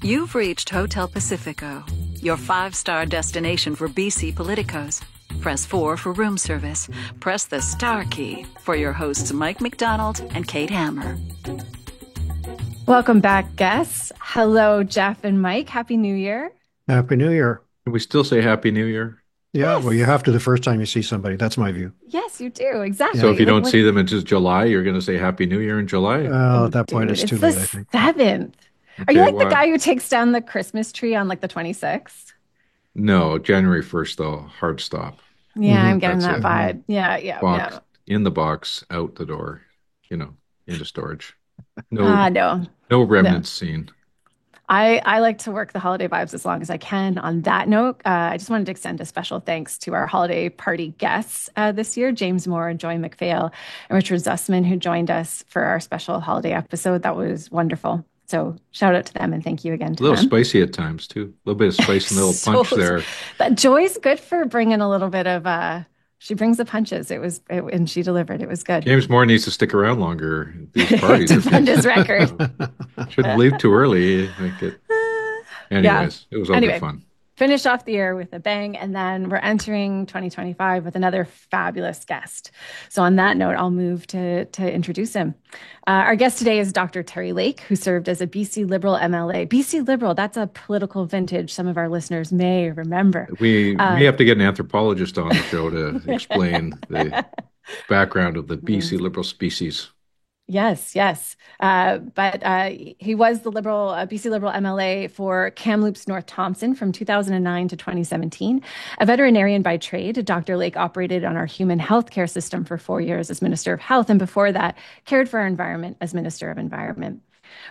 You've reached Hotel Pacifico, your five-star destination for BC politicos. Press 4 for room service. Press the star key for your hosts Mike McDonald and Kate Hammer. Welcome back, guests. Hello, Jeff and Mike. Happy New Year. Happy New Year. Can we still say Happy New Year? Yeah, Yes. well, you have to the first time you see somebody. That's my view. Yes, you do. Exactly. So if you don't What- see them until July, you're going to say Happy New Year in July? At that point, Dude, it's too the late, I think. 7th. Are you Okay, like the well, guy who takes down the Christmas tree on like the 26th? no, January 1st, though, hard stop. Yeah, I'm getting That's that it. vibe. Yeah, yeah, Box yeah. in the box, out the door, into storage. No, No, no no. remnants seen. I like to work the holiday vibes as long as I can. On that note, I just wanted to extend a special thanks to our holiday party guests this year, James Moore, Joy McPhail, and Richard Zussman, who joined us for our special holiday episode. That was wonderful. So shout out to them and thank you again A to little them. spicy at times, too. A little bit of spice and a little So punch there. that Joy's good for bringing a little bit of she brings the punches. And she delivered. It was good. James Moore needs to stick around longer at these parties. To fund his record. Shouldn't leave too early. Yeah. Anyways, it was all Anyway, good fun. finish off the year with a bang, and then we're entering 2025 with another fabulous guest. So on that note, I'll move to introduce him. Our guest today is Dr. Terry Lake, who served as a BC Liberal MLA. BC Liberal, that's a political vintage some of our listeners may remember. We may have to get an anthropologist on the show to explain the background of the BC Liberal species. Yes, yes. But he was the BC Liberal MLA for Kamloops North Thompson from 2009 to 2017. A veterinarian by trade, Dr. Lake operated on our human health care system for 4 years as Minister of Health, and before that, cared for our environment as Minister of Environment.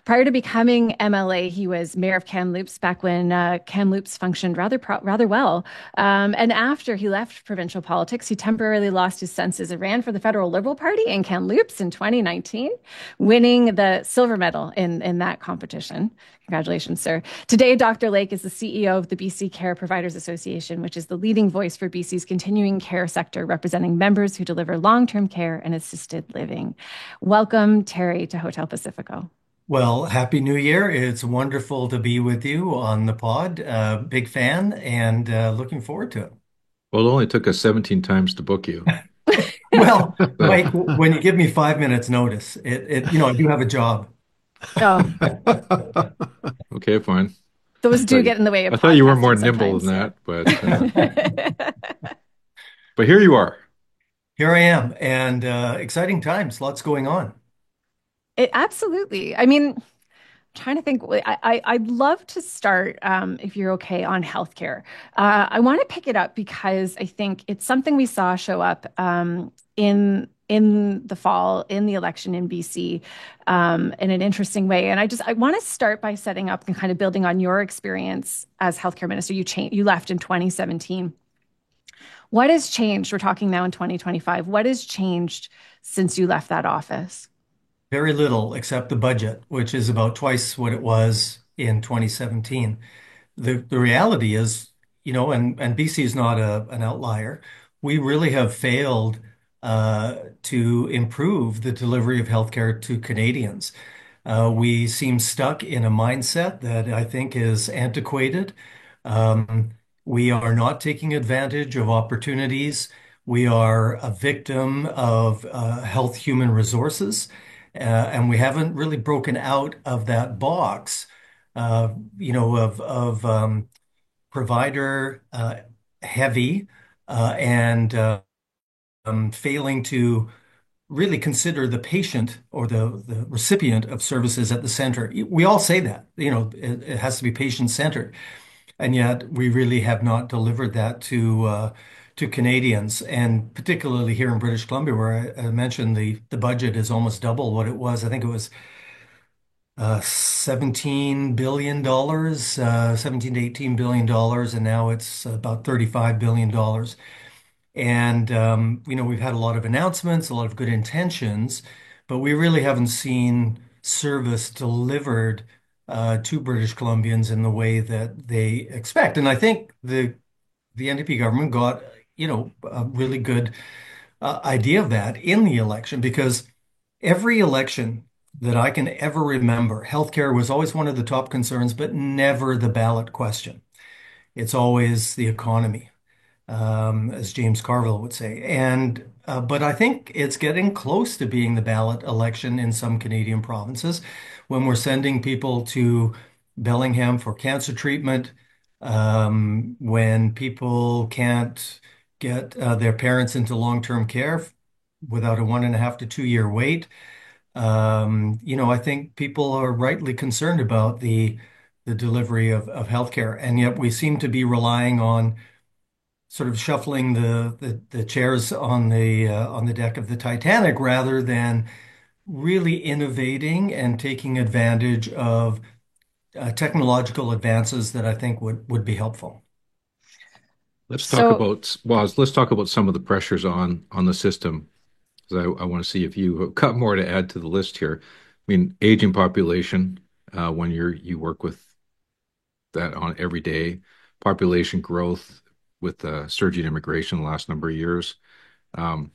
Prior to becoming MLA, he was mayor of Kamloops back when Kamloops functioned rather well. And after he left provincial politics, he temporarily lost his senses and ran for the Federal Liberal Party in Kamloops in 2019, winning the silver medal in that competition. Congratulations, sir. Today, Dr. Lake is the CEO of the BC Care Providers Association, which is the leading voice for BC's continuing care sector, representing members who deliver long-term care and assisted living. Welcome, Terry, to Hotel Pacifico. Well, Happy New Year. It's wonderful to be with you on the pod. Big fan and looking forward to it. Well, it only took us 17 times to book you. Well, Mike, when you give me 5 minutes notice, I do have a job. Oh, Okay, fine. those do get in the way of I thought you were more podcasting nimble sometimes. than that, but here you are. Here I am, and exciting times, lots going on. Absolutely. I mean, I'm trying to think. I'd love to start, if you're okay, on healthcare. I want to pick it up because I think it's something we saw show up in the fall in the election in BC in an interesting way. And I want to start by setting up and kind of building on your experience as healthcare minister. You left in 2017. What has changed? We're talking now in 2025. What has changed since you left that office? Very little except the budget, which is about twice what it was in 2017. The reality is, and BC is not an outlier. We really have failed to improve the delivery of healthcare to Canadians. We seem stuck in a mindset that I think is antiquated. We are not taking advantage of opportunities. We are a victim of health human resources, and we haven't really broken out of that box, of provider heavy and failing to really consider the patient or the recipient of services at the center. We all say that, it has to be patient-centered, and yet we really have not delivered that to Canadians, and particularly here in British Columbia, where I mentioned the budget is almost double what it was. I think it was $17 billion, 17 to $18 billion, and now it's about $35 billion. And we've had a lot of announcements, a lot of good intentions, but we really haven't seen service delivered to British Columbians in the way that they expect. And I think the NDP government got, a really good idea of that in the election, because every election that I can ever remember, healthcare was always one of the top concerns, but never the ballot question. It's always the economy, as James Carville would say. But I think it's getting close to being the ballot election in some Canadian provinces when we're sending people to Bellingham for cancer treatment, when people can't get their parents into long-term care without a 1.5 to 2 year wait. I think people are rightly concerned about the delivery of healthcare, and yet we seem to be relying on sort of shuffling the chairs on the deck of the Titanic rather than really innovating and taking advantage of technological advances that I think would be helpful. So, Let's talk about some of the pressures on the system, because I want to see if you have got more to add to the list here. I mean, aging population, when you work with that on every day, population growth with surging immigration the last number of years. Um,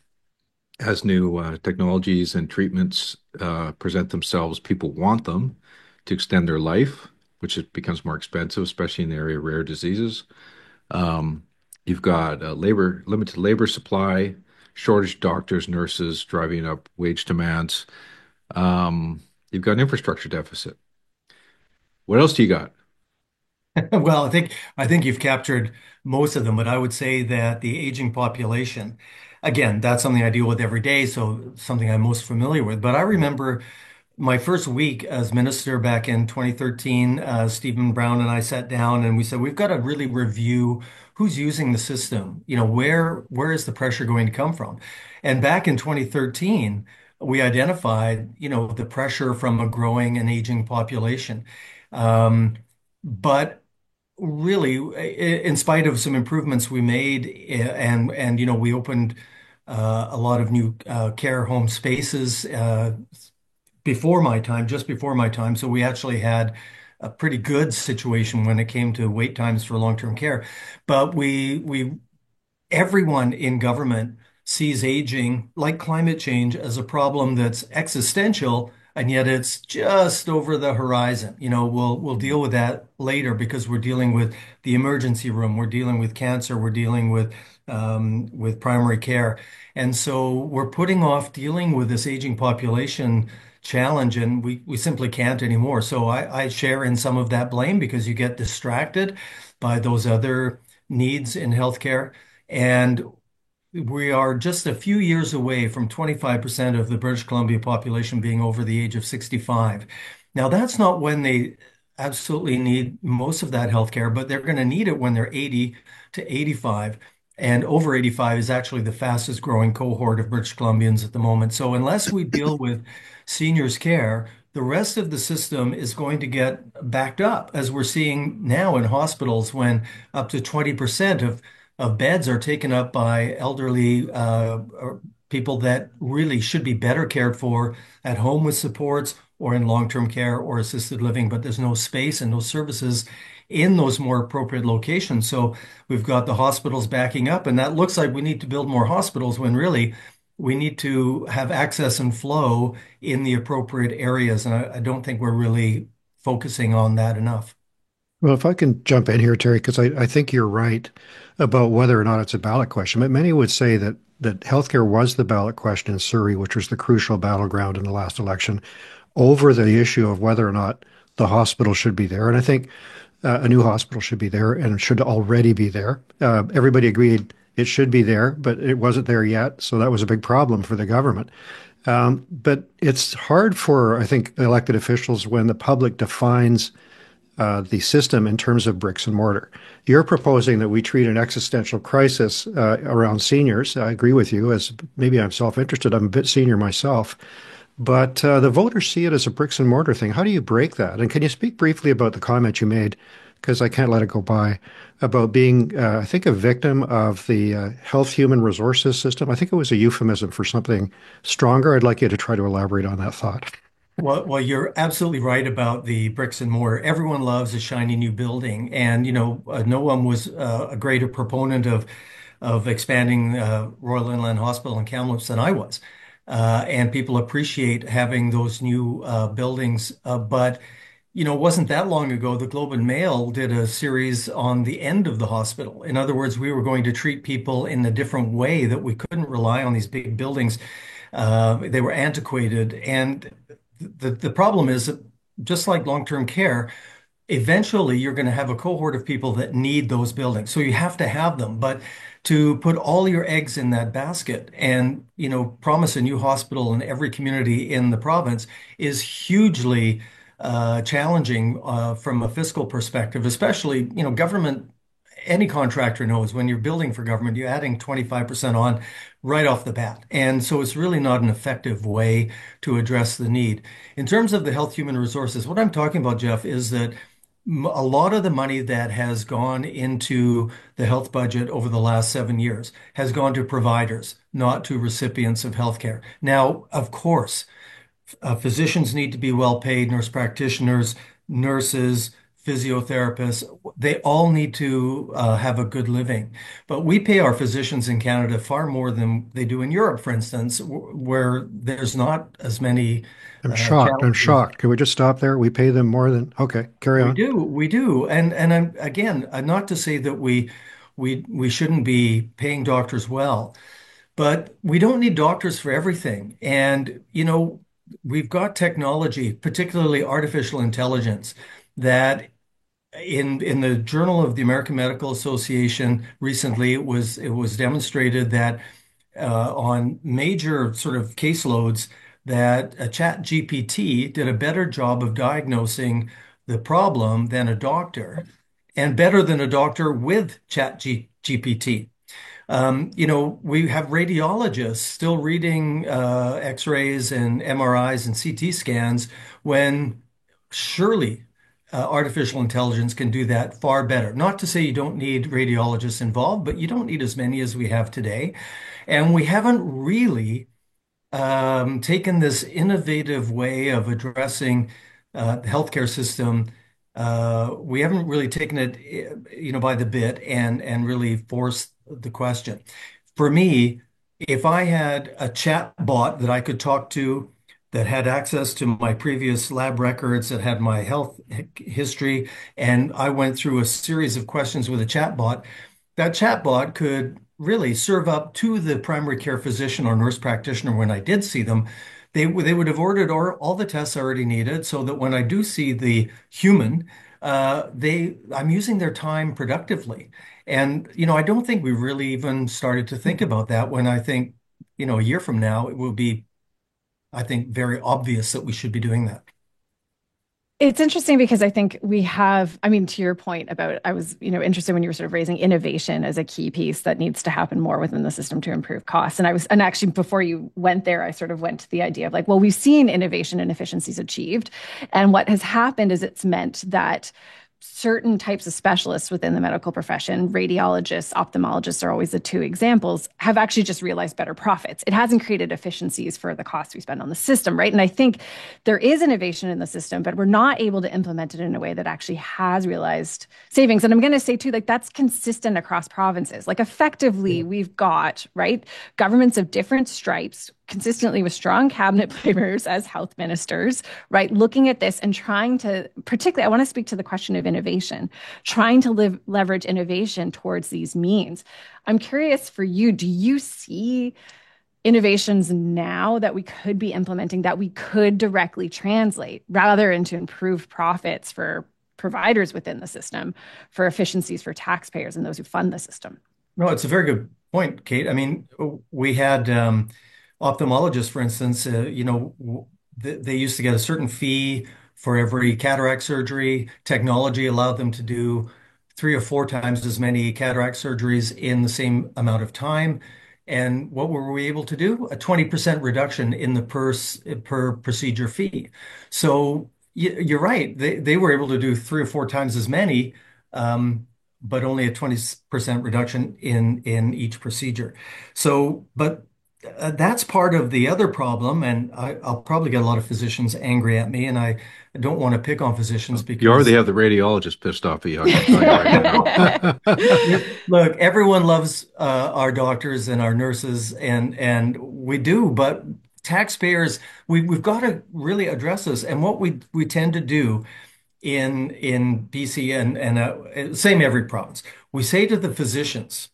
as new technologies and treatments present themselves, people want them to extend their life, which it becomes more expensive, especially in the area of rare diseases. Um, you've got limited labor supply, shortage of doctors, nurses, driving up wage demands. You've got an infrastructure deficit. What else do you got? Well, I think you've captured most of them, but I would say that the aging population, again, that's something I deal with every day, so something I'm most familiar with. But I remember my first week as minister back in 2013, Stephen Brown and I sat down and we said, we've got to really review who's using the system. Where is the pressure going to come from? And back in 2013, we identified, the pressure from a growing and aging population. But really, in spite of some improvements we made, and we opened a lot of new care home spaces before my time, just before my time. So we actually had a pretty good situation when it came to wait times for long-term care. But we everyone in government sees aging, like climate change, as a problem that's existential, and yet it's just over the horizon. We'll deal with that later because we're dealing with the emergency room, we're dealing with cancer, we're dealing with primary care, and so we're putting off dealing with this aging population challenge, and we simply can't anymore. So I share in some of that blame because you get distracted by those other needs in healthcare. And we are just a few years away from 25% of the British Columbia population being over the age of 65. Now, that's not when they absolutely need most of that healthcare, but they're going to need it when they're 80 to 85. And over 85 is actually the fastest growing cohort of British Columbians at the moment. So unless we deal with seniors' care, the rest of the system is going to get backed up, as we're seeing now in hospitals when up to 20% of beds are taken up by elderly or people that really should be better cared for at home with supports or in long-term care or assisted living, but there's no space and no services in those more appropriate locations. So we've got the hospitals backing up, and that looks like we need to build more hospitals when really we need to have access and flow in the appropriate areas. And I don't think we're really focusing on that enough. Well, if I can jump in here, Terry, because I think you're right about whether or not it's a ballot question. But many would say that healthcare was the ballot question in Surrey, which was the crucial battleground in the last election, over the issue of whether or not the hospital should be there. And I think a new hospital should be there and it should already be there. Everybody agreed it should be there, but it wasn't there yet. So that was a big problem for the government. But it's hard for, I think, elected officials when the public defines the system in terms of bricks and mortar. You're proposing that we treat an existential crisis around seniors. I agree with you, as maybe I'm self-interested. I'm a bit senior myself. But the voters see it as a bricks and mortar thing. How do you break that? And can you speak briefly about the comment you made, because I can't let it go by, about being, I think, a victim of the health human resources system? I think it was a euphemism for something stronger. I'd like you to try to elaborate on that thought. Well, you're absolutely right about the bricks and mortar. Everyone loves a shiny new building, and no one was a greater proponent of expanding Royal Inland Hospital in Kamloops than I was. and people appreciate having those new buildings. But it wasn't that long ago, the Globe and Mail did a series on the end of the hospital. In other words, we were going to treat people in a different way, that we couldn't rely on these big buildings. They were antiquated. And the problem is that, just like long-term care, eventually you're going to have a cohort of people that need those buildings. So you have to have them. But to put all your eggs in that basket and, promise a new hospital in every community in the province is hugely challenging from a fiscal perspective, especially, government. Any contractor knows when you're building for government, you're adding 25% on right off the bat. And so it's really not an effective way to address the need. In terms of the health human resources, what I'm talking about, Jeff, is that a lot of the money that has gone into the health budget over the last 7 years has gone to providers, not to recipients of healthcare. Now, of course, physicians need to be well paid, nurse practitioners, nurses, physiotherapists, they all need to have a good living. But we pay our physicians in Canada far more than they do in Europe, for instance, where there's not as many I'm shocked. I'm challenges. shocked. Can we just stop there? We pay them more than. Okay, carry We on. do, we do, and again, not to say that we shouldn't be paying doctors well, but we don't need doctors for everything. And we've got technology, particularly artificial intelligence, that in the Journal of the American Medical Association recently, it was demonstrated that on major sort of caseloads, that a chat GPT did a better job of diagnosing the problem than a doctor, and better than a doctor with chat GPT. We have radiologists still reading X-rays and MRIs and CT scans, when surely artificial intelligence can do that far better. Not to say you don't need radiologists involved, but you don't need as many as we have today. And we haven't really taken this innovative way of addressing the healthcare system. We haven't really taken it, by the bit, and really forced the question. For me, if I had a chat bot that I could talk to, that had access to my previous lab records, that had my health history, and I went through a series of questions with a chat bot, that chatbot could really serve up to the primary care physician or nurse practitioner when I did see them. They would have ordered all the tests I already needed, so that when I do see the human, I'm using their time productively. And I don't think we really even started to think about that, when I think a year from now it will be, I think, very obvious that we should be doing that. It's interesting because I think we have, I mean, to your point about, I was, interested when you were sort of raising innovation as a key piece that needs to happen more within the system to improve costs. And actually before you went there, I sort of went to the idea of like, well, we've seen innovation and efficiencies achieved. And what has happened is it's meant that certain types of specialists within the medical profession, radiologists, ophthalmologists are always the two examples, have actually just realized better profits. It hasn't created efficiencies for the costs we spend on the system, right? And I think there is innovation in the system, but we're not able to implement it in a way that actually has realized savings. And I'm going to say too, like that's consistent across provinces. Like effectively, we've got, right, governments of different stripes consistently with strong cabinet members as health ministers, right, looking at this and trying to, particularly, I want to speak to the question of innovation, trying to leverage innovation towards these means. I'm curious for you, do you see innovations now that we could be implementing that we could directly translate rather into improved profits for providers within the system, for efficiencies for taxpayers and those who fund the system? No, it's a very good point, Kate. I mean, we had ophthalmologists, for instance, they used to get a certain fee for every cataract surgery. Technology allowed them to do 3 or 4 times as many cataract surgeries in the same amount of time. And what were we able to do? A 20% reduction in the per procedure fee. So you're right. They were able to do 3 or 4 times as many, but only a 20% reduction in each procedure. So, but that's part of the other problem, and I'll probably get a lot of physicians angry at me, and I don't want to pick on physicians You because already have the radiologist pissed off at you. I can tell you right now. look, everyone loves our doctors and our nurses, and we do, but taxpayers, we've got to really address this. And what we tend to do in BC and same every province, we say to the physicians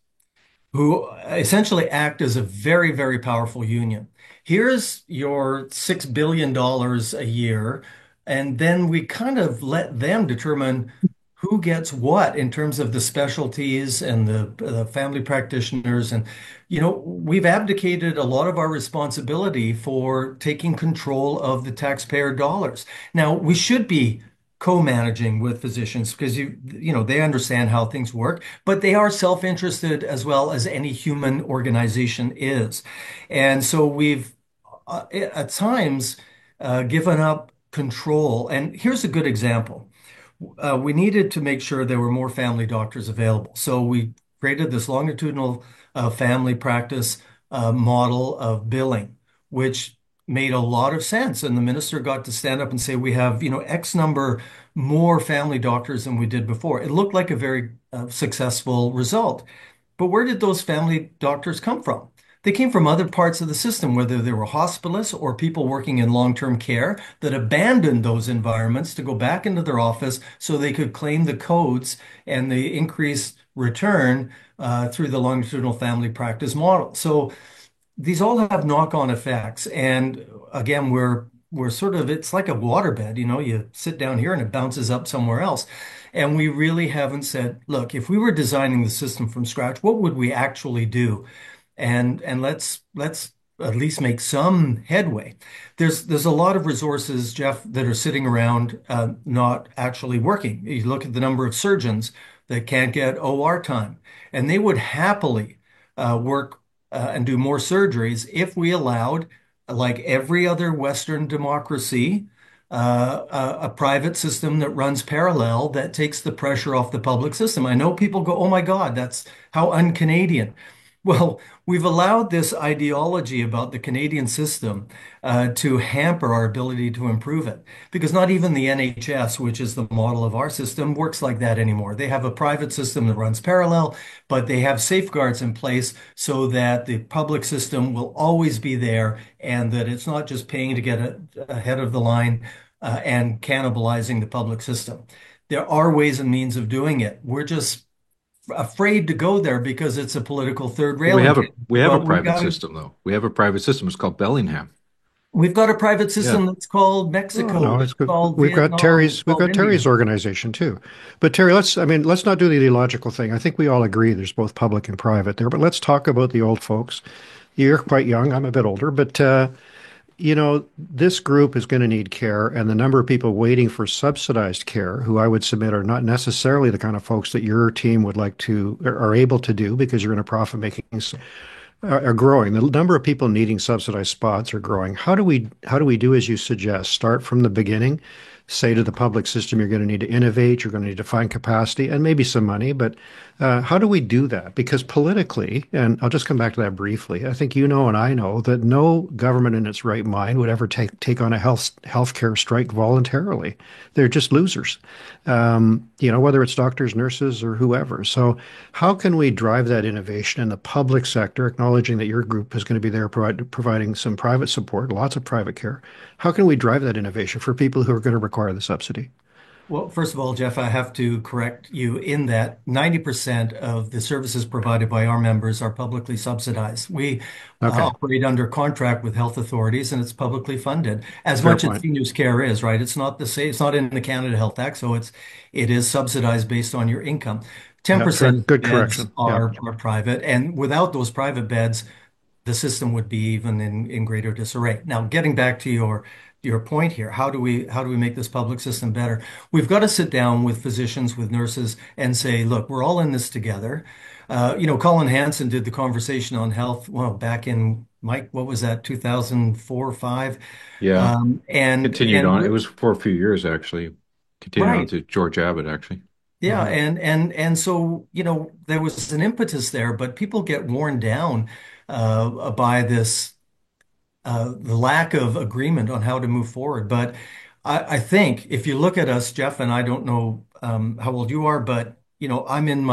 who essentially act as a very, very powerful union. Here's your $6 billion a year, and then we kind of let them determine who gets what in terms of the specialties and the family practitioners. And, we've abdicated a lot of our responsibility for taking control of the taxpayer dollars. Now, we should be co-managing with physicians because they understand how things work, but they are self-interested as well as any human organization is. And so we've at times given up control. And here's a good example. We needed to make sure there were more family doctors available. So we created this longitudinal family practice model of billing, which made a lot of sense. And the minister got to stand up and say, we have, X number more family doctors than we did before. It looked like a very successful result. But where did those family doctors come from? They came from other parts of the system, whether they were hospitalists or people working in long-term care that abandoned those environments to go back into their office so they could claim the codes and the increased return through the longitudinal family practice model. So these all have knock-on effects. And again, we're sort of, it's like a waterbed, you sit down here and it bounces up somewhere else. And we really haven't said, look, if we were designing the system from scratch, what would we actually do? And let's at least make some headway. There's a lot of resources, Jeff, that are sitting around not actually working. You look at the number of surgeons that can't get OR time, and they would happily work and do more surgeries if we allowed, like every other Western democracy, a private system that runs parallel that takes the pressure off the public system. I know people go, oh my God, that's how un-Canadian. Well, we've allowed this ideology about the Canadian system to hamper our ability to improve it because not even the NHS, which is the model of our system, works like that anymore. They have a private system that runs parallel, but they have safeguards in place so that the public system will always be there and that it's not just paying to get ahead of the line and cannibalizing the public system. There are ways and means of doing it. We're just afraid to go there because it's a political third rail. We have a private system though. We have a private system. It's called Bellingham. We've got a private system that's called Mexico. No, it's good. We've got Terry's organization too. But Terry, let's not do the ideological thing. I think we all agree there's both public and private there, but let's talk about the old folks. You're quite young. I'm a bit older, but this group is going to need care, and the number of people waiting for subsidized care, who I would submit are not necessarily the kind of folks that your team would like to or are able to do because you're in a profit-making, are growing. The number of people needing subsidized spots are growing. How do we do as you suggest? Start from the beginning, say to the public system, you're going to need to innovate, you're going to need to find capacity and maybe some money. But how do we do that? Because politically, and I'll just come back to that briefly, I think and I know that no government in its right mind would ever take on a healthcare strike voluntarily. They're just losers, whether it's doctors, nurses, or whoever. So how can we drive that innovation in the public sector, acknowledging that your group is going to be there providing some private support, lots of private care? How can we drive that innovation for people who are going to require the subsidy? Well, first of all, Jeff, I have to correct you in that 90% of the services provided by our members are publicly subsidized. We operate under contract with health authorities, and it's publicly funded as much as seniors care is, right? It's not the same. It's not in the Canada Health Act, so it is subsidized based on your income. 10% good beds correction. are private, and without those private beds, the system would be even in greater disarray. Now, getting back to your point here, how do we make this public system better? We've got to sit down with physicians, with nurses, and say, look, we're all in this together. Colin Hansen did the conversation on health, well, back in, Mike, what was that, 2004 or 5? Yeah. And continued on. It was for a few years, actually. Continued on to George Abbott, actually. Yeah, and so, there was an impetus there, but people get worn down by this the lack of agreement on how to move forward. But I think if you look at us, Jeff, and I don't know how old you are, but I'm in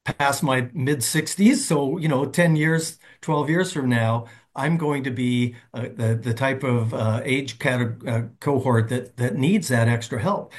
past my mid 60s. So 10 years, 12 years from now, I'm going to be the type of age cohort that needs that extra help.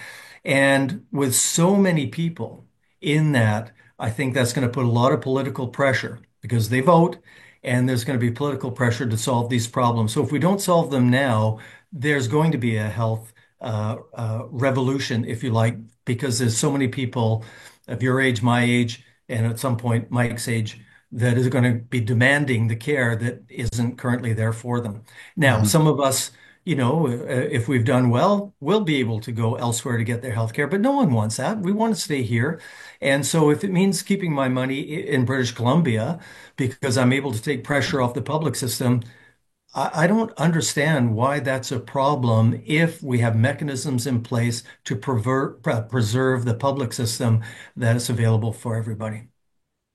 And with so many people in that, I think that's going to put a lot of political pressure because they vote, and there's going to be political pressure to solve these problems. So if we don't solve them now, there's going to be a health revolution, if you like, because there's so many people of your age, my age, and at some point Mike's age that is going to be demanding the care that isn't currently there for them. Now, Mhm. some of us, if we've done well, we'll be able to go elsewhere to get their health care, but no one wants that. We want to stay here. And so if it means keeping my money in British Columbia because I'm able to take pressure off the public system, I don't understand why that's a problem if we have mechanisms in place to preserve the public system that is available for everybody.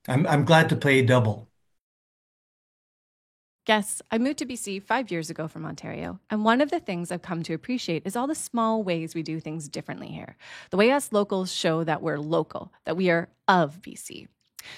I'm glad to pay double. Yes, I moved to BC 5 years ago from Ontario, and one of the things I've come to appreciate is all the small ways we do things differently here. The way us locals show that we're local, that we are of BC.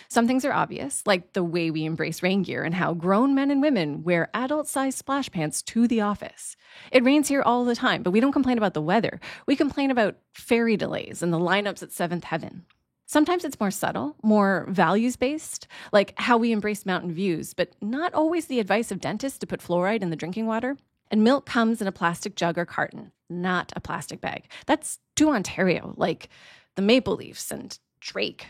Some things are obvious, like the way we embrace rain gear and how grown men and women wear adult-sized splash pants to the office. It rains here all the time, but we don't complain about the weather. We complain about ferry delays and the lineups at Seventh Heaven. Sometimes it's more subtle, more values-based, like how we embrace mountain views, but not always the advice of dentists to put fluoride in the drinking water. And milk comes in a plastic jug or carton, not a plastic bag. That's too Ontario, like the Maple Leafs and Drake.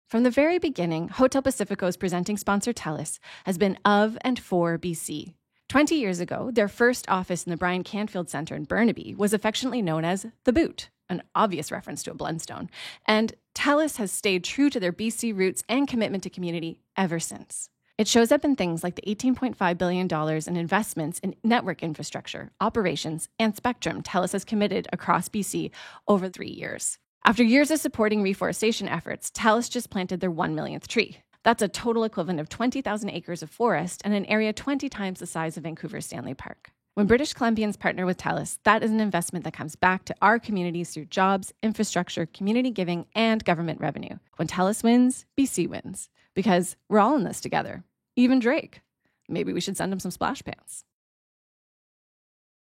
From the very beginning, Hotel Pacifico's presenting sponsor TELUS has been of and for BC. 20 years ago, their first office in the Brian Canfield Centre in Burnaby was affectionately known as The Boot, an obvious reference to a Blundstone. And TELUS has stayed true to their BC roots and commitment to community ever since. It shows up in things like the $18.5 billion in investments in network infrastructure, operations, and spectrum TELUS has committed across BC over 3 years. After years of supporting reforestation efforts, TELUS just planted their 1 millionth tree. That's a total equivalent of 20,000 acres of forest and an area 20 times the size of Vancouver's Stanley Park. When British Columbians partner with TELUS, that is an investment that comes back to our communities through jobs, infrastructure, community giving, and government revenue. When TELUS wins, BC wins. Because we're all in this together. Even Drake. Maybe we should send him some splash pants.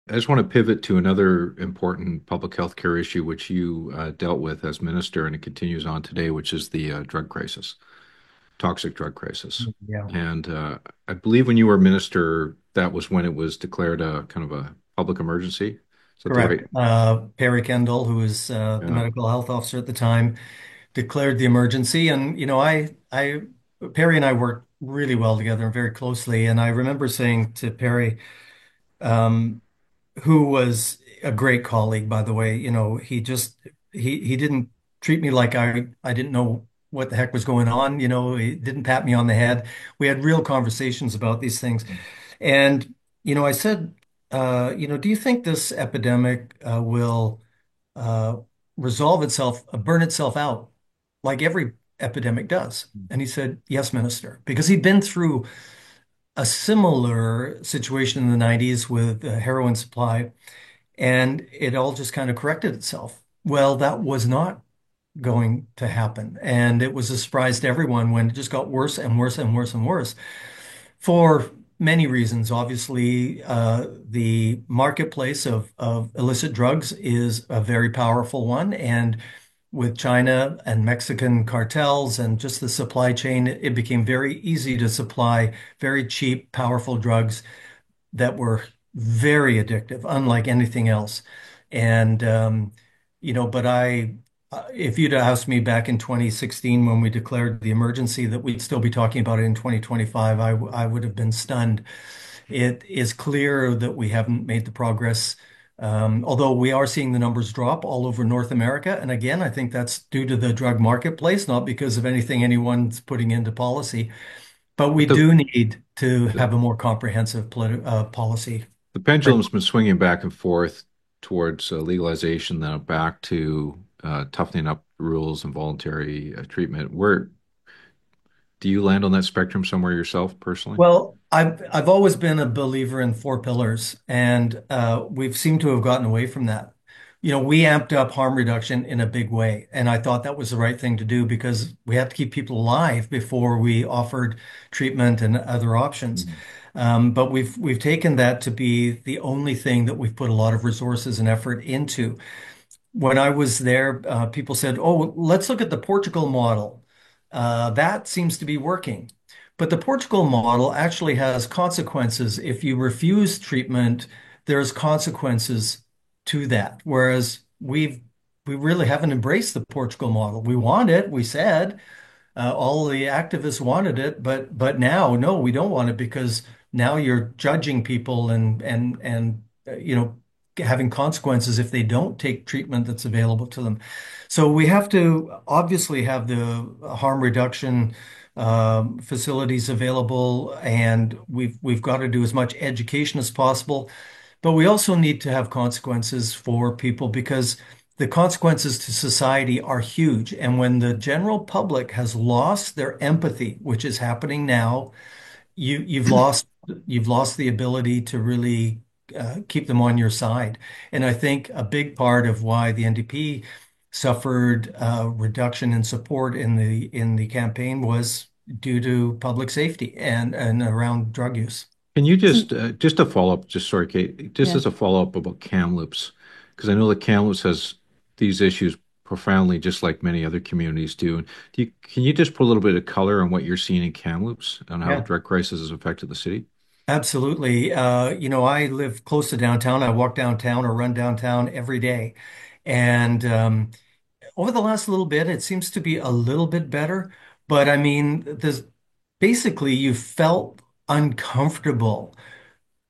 I just want to pivot to another important public health care issue, which you dealt with as minister, and it continues on today, which is the drug crisis, toxic drug crisis. Yeah. And I believe when you were minister, that was when it was declared a kind of a public emergency. Is that the Correct. right? Perry Kendall, who was the Yeah. medical health officer at the time, declared the emergency. And, Perry and I worked really well together and very closely. And I remember saying to Perry, um, who was a great colleague, by the way, he didn't treat me like I didn't know what the heck was going on. He didn't pat me on the head. We had real conversations about these things. And, I said, do you think this epidemic will uh, resolve itself, burn itself out like every epidemic does? And he said, yes, Minister, because he'd been through a similar situation in the 90s with heroin supply, and it all just kind of corrected itself. Well, that was not going to happen. And it was a surprise to everyone when it just got worse and worse and worse and worse for many reasons. Obviously, the marketplace of illicit drugs is a very powerful one. And with China and Mexican cartels and just the supply chain, it became very easy to supply very cheap, powerful drugs that were very addictive, unlike anything else. And, but if you'd asked me back in 2016 when we declared the emergency that we'd still be talking about it in 2025, I would have been stunned. It is clear that we haven't made the progress, although we are seeing the numbers drop all over North America. And again, I think that's due to the drug marketplace, not because of anything anyone's putting into policy. But we The, do need to have a more comprehensive policy. the pendulum's been swinging back and forth towards legalization, then back to toughening up rules and voluntary treatment. Where do you land on that spectrum somewhere yourself personally? Well, I've always been a believer in four pillars, and we've seemed to have gotten away from that. We amped up harm reduction in a big way, and I thought that was the right thing to do because we have to keep people alive before we offered treatment and other options. But we've taken that to be the only thing that we've put a lot of resources and effort into. When I was there, people said, "Oh, let's look at the Portugal model. That seems to be working." But the Portugal model actually has consequences. If you refuse treatment, there's consequences to that. Whereas we really haven't embraced the Portugal model. We want it, we said, all the activists wanted it, but now, no, we don't want it because now you're judging people and having consequences if they don't take treatment that's available to them. So we have to obviously have the harm reduction facilities available, and we've got to do as much education as possible. But we also need to have consequences for people because the consequences to society are huge. And when the general public has lost their empathy, which is happening now, you've lost the ability to really keep them on your side. And I think a big part of why the NDP suffered reduction in support in the campaign was due to public safety and around drug use. Can you just a follow up, just sorry, Kate, just Yeah. as a follow up about Kamloops, because I know that Kamloops has these issues profoundly, just like many other communities do. And can you just put a little bit of color on what you're seeing in Kamloops and how the Yeah. drug crisis has affected the city? Absolutely. I live close to downtown. I walk downtown or run downtown every day. And over the last little bit, it seems to be a little bit better. But I mean, there's basically you felt uncomfortable.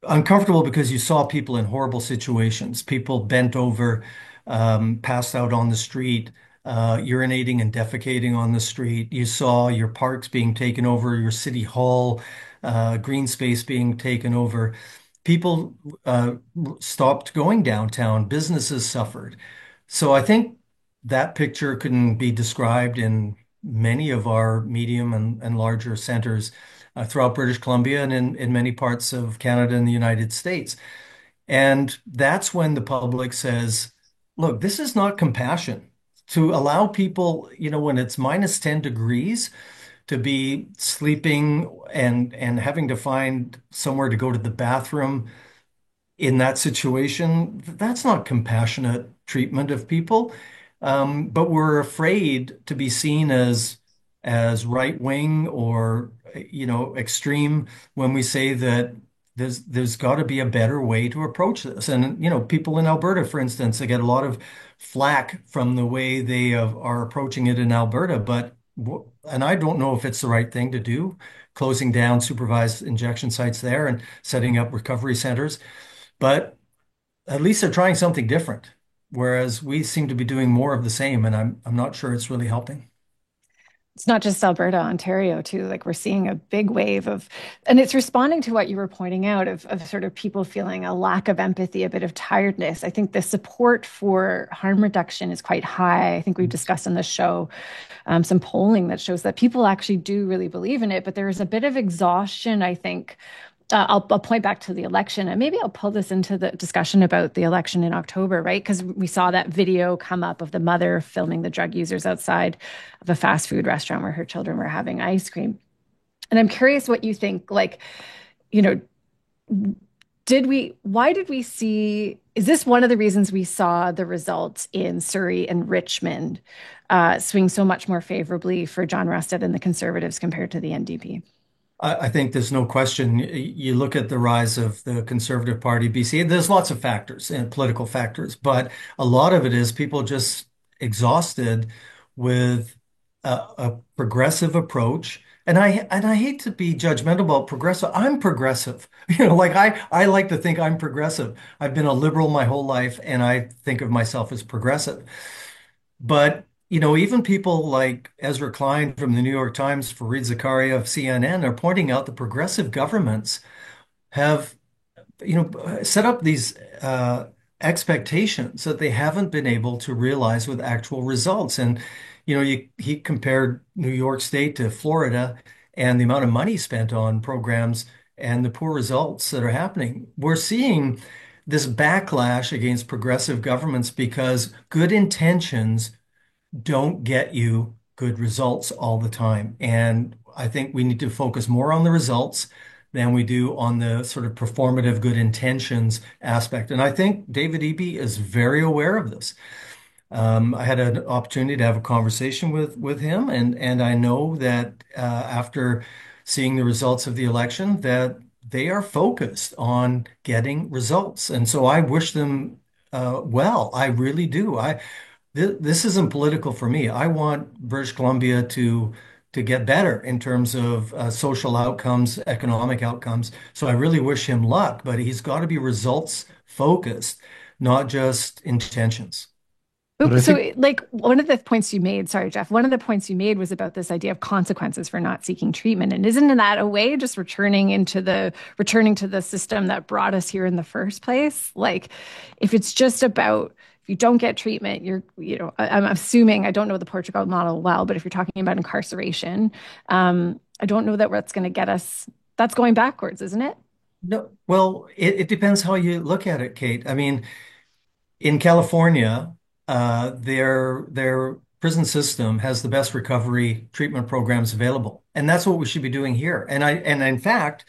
Uncomfortable because you saw people in horrible situations, people bent over, passed out on the street, urinating and defecating on the street. You saw your parks being taken over, your city hall, green space being taken over. People stopped going downtown. Businesses suffered. So I think that picture can be described in many of our medium and larger centers throughout British Columbia and in many parts of Canada and the United States. And that's when the public says, look, this is not compassion. To allow people, when it's minus 10 degrees, to be sleeping and having to find somewhere to go to the bathroom in that situation, that's not compassionate treatment of people. But we're afraid to be seen as right wing or extreme when we say that there's got to be a better way to approach this. And people in Alberta, for instance, they get a lot of flack from the way they are approaching it in Alberta. And I don't know if it's the right thing to do, closing down supervised injection sites there and setting up recovery centers. But at least they're trying something different, whereas we seem to be doing more of the same, and I'm not sure it's really helping. It's not just Alberta, Ontario too. Like we're seeing a big wave of, and it's responding to what you were pointing out of sort of people feeling a lack of empathy, a bit of tiredness. I think the support for harm reduction is quite high. I think we've discussed on the show some polling that shows that people actually do really believe in it, but there is a bit of exhaustion, I think. I'll point back to the election, and maybe I'll pull this into the discussion about the election in October, right? Because we saw that video come up of the mother filming the drug users outside of a fast food restaurant where her children were having ice cream. And I'm curious what you think, like, you know, why did we see, is this one of the reasons we saw the results in Surrey and Richmond swing so much more favorably for John Rusted and the Conservatives compared to the NDP? I think there's no question. You look at the rise of the Conservative Party, BC, there's lots of factors and political factors, but a lot of it is people just exhausted with a progressive approach. And I hate to be judgmental about progressive. I'm progressive. Like I like to think I'm progressive. I've been a liberal my whole life, and I think of myself as progressive. But even people like Ezra Klein from the New York Times, Fareed Zakaria of CNN are pointing out the progressive governments have, set up these expectations that they haven't been able to realize with actual results. And he compared New York State to Florida and the amount of money spent on programs and the poor results that are happening. We're seeing this backlash against progressive governments because good intentions don't get you good results all the time. And I think we need to focus more on the results, than we do on the sort of performative good intentions aspect. And I think David Eby is very aware of this. I had an opportunity to have a conversation with him, and I know that after seeing the results of the election, that they are focused on getting results, and so I wish them well. I really do. This isn't political for me. I want British Columbia to get better in terms of social outcomes, economic outcomes. So I really wish him luck, but he's got to be results focused, not just intentions. But I So, think like one of the points you made, sorry, Jeff, one of the points you made was about this idea of consequences for not seeking treatment. And isn't that a way just returning to the system that brought us here in the first place? Like, if it's just about if you don't get treatment, I'm assuming I don't know the Portugal model well, but if you're talking about incarceration, I don't know that that's going to get us. That's going backwards, isn't it? No, well, it depends how you look at it, Kate. I mean, in California, their prison system has the best recovery treatment programs available, and that's what we should be doing here. And in fact,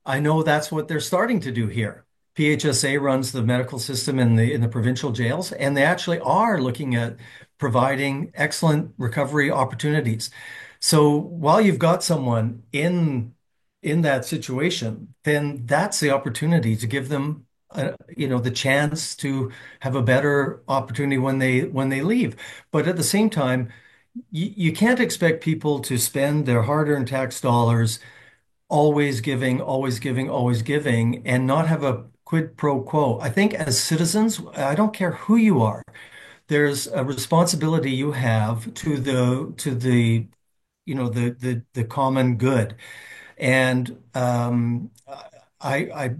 I know that's what they're starting to do here. PHSA runs the medical system in the provincial jails, and they actually are looking at providing excellent recovery opportunities. So while you've got someone in that situation, then that's the opportunity to give them the chance to have a better opportunity when they leave. But at the same time, you can't expect people to spend their hard-earned tax dollars always giving, always giving, always giving, and not have a quid pro quo. I think as citizens, I don't care who you are, there's a responsibility you have to the common good. And I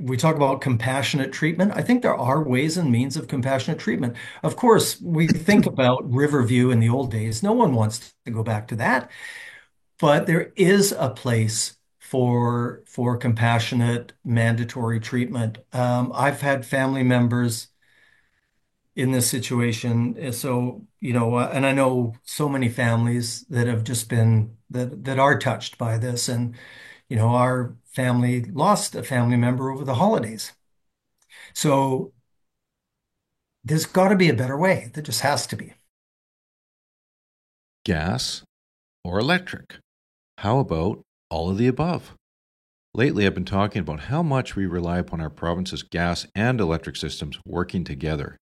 we talk about compassionate treatment. I think there are ways and means of compassionate treatment. Of course, we think about Riverview in the old days. No one wants to go back to that, but there is a place for compassionate mandatory treatment. I've had family members in this situation, so and I know so many families that have just been that are touched by this, and our family lost a family member over the holidays. So there's got to be a better way. There just has to be. Gas or electric? How about all of the above? Lately, I've been talking about how much we rely upon our province's gas and electric systems working together.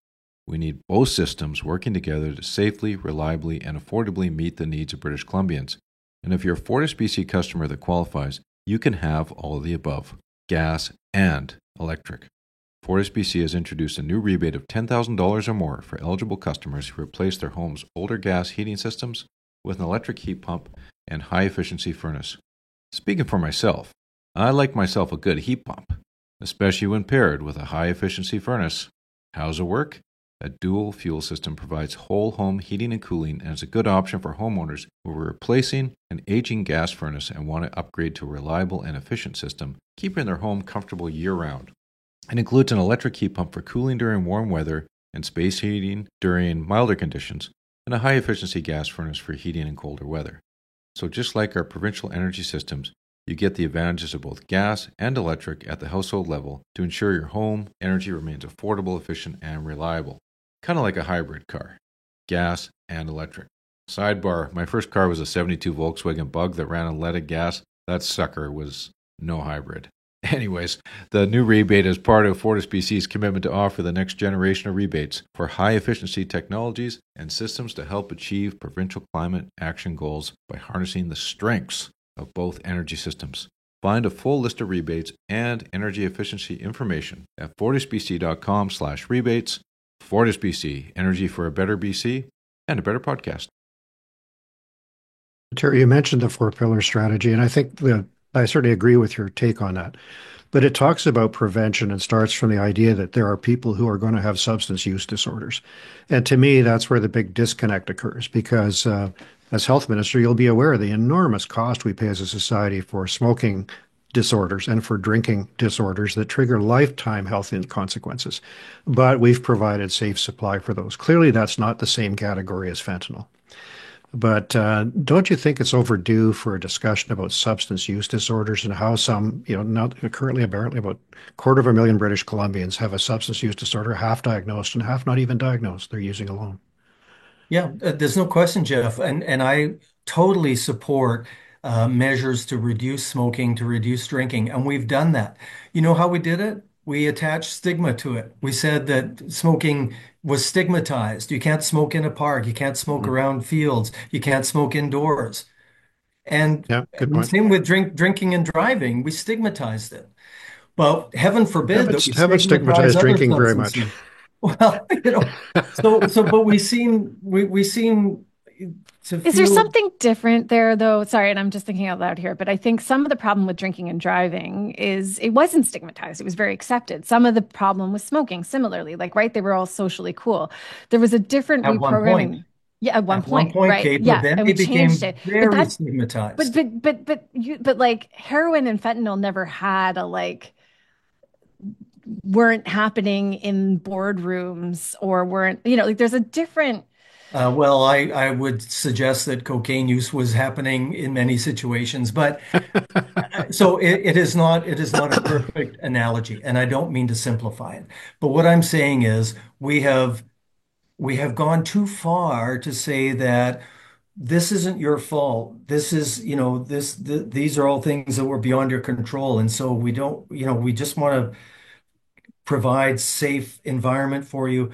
We need both systems working together to safely, reliably, and affordably meet the needs of British Columbians. And if you're a FortisBC customer that qualifies, you can have all of the above, gas and electric. FortisBC has introduced a new rebate of $10,000 or more for eligible customers who replace their home's older gas heating systems with an electric heat pump and high-efficiency furnace. Speaking for myself, I like myself a good heat pump, especially when paired with a high-efficiency furnace. How's it work? A dual fuel system provides whole home heating and cooling and is a good option for homeowners who are replacing an aging gas furnace and want to upgrade to a reliable and efficient system, keeping their home comfortable year-round. It includes an electric heat pump for cooling during warm weather and space heating during milder conditions, and a high-efficiency gas furnace for heating in colder weather. So just like our provincial energy systems, you get the advantages of both gas and electric at the household level to ensure your home energy remains affordable, efficient, and reliable. Kind of like a hybrid car, gas and electric. Sidebar, my first car was a 72 Volkswagen Bug that ran on leaded gas. That sucker was no hybrid. Anyways, the new rebate is part of FortisBC's commitment to offer the next generation of rebates for high-efficiency technologies and systems to help achieve provincial climate action goals by harnessing the strengths of both energy systems. Find a full list of rebates and energy efficiency information at fortisbc.com/rebates. FortisBC, energy for a better BC and a better podcast. Terry, you mentioned the four-pillar strategy, and I think I certainly agree with your take on that. But it talks about prevention and starts from the idea that there are people who are going to have substance use disorders. And to me, that's where the big disconnect occurs because as health minister, you'll be aware of the enormous cost we pay as a society for smoking disorders and for drinking disorders that trigger lifetime health consequences. But we've provided safe supply for those. Clearly, that's not the same category as fentanyl. But don't you think it's overdue for a discussion about substance use disorders and how some, now currently apparently about 250,000 British Columbians have a substance use disorder, half diagnosed and half not even diagnosed. They're using alone. Yeah, there's no question, Jeff, and I totally support measures to reduce smoking, to reduce drinking, and we've done that. You know how we did it? We attached stigma to it. We said that smoking was stigmatized. You can't smoke in a park, you can't smoke Mhm. around fields, you can't smoke indoors. And, Yeah, good and point. same with drinking and driving, we stigmatized it. Well, heaven forbid that we Haven't stigmatize stigmatized other drinking very much. substances. Well, but we seem to Is there feel something different there, though? Sorry, and I'm just thinking out loud here, but I think some of the problem with drinking and driving is it wasn't stigmatized. It was very accepted. Some of the problem was smoking, similarly, like, right, they were all socially cool. There was a different at one point, reprogramming. Yeah, at one at one point, point, right? Kate, but Yeah, then and they we changed became it. But very that, stigmatized. but like heroin and fentanyl never had a like weren't happening in boardrooms or weren't, like there's a different. Well, I would suggest that cocaine use was happening in many situations, but so it is not a perfect analogy, and I don't mean to simplify it. But what I'm saying is we have gone too far to say that this isn't your fault. This is, these are all things that were beyond your control. And so we don't, we just want to provide safe environment for you.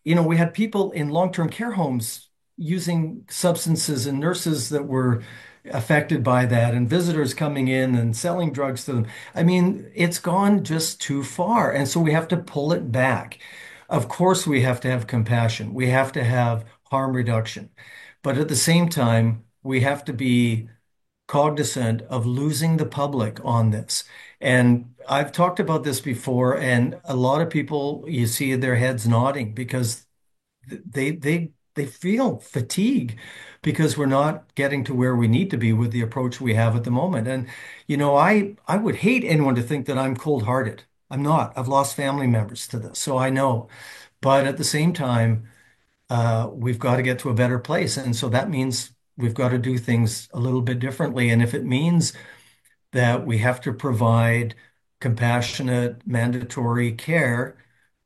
We had people in long-term care homes using substances and nurses that were affected by that and visitors coming in and selling drugs to them. I mean, it's gone just too far. And so we have to pull it back. Of course, we have to have compassion. We have to have harm reduction. But at the same time, we have to be cognizant of losing the public on this. And I've talked about this before, and a lot of people, you see their heads nodding because they feel fatigue because we're not getting to where we need to be with the approach we have at the moment. And I would hate anyone to think that I'm cold-hearted. I'm not. I've lost family members to this, so I know. But at the same time, we've got to get to a better place, and so that means we've got to do things a little bit differently. And if it means that we have to provide compassionate, mandatory care,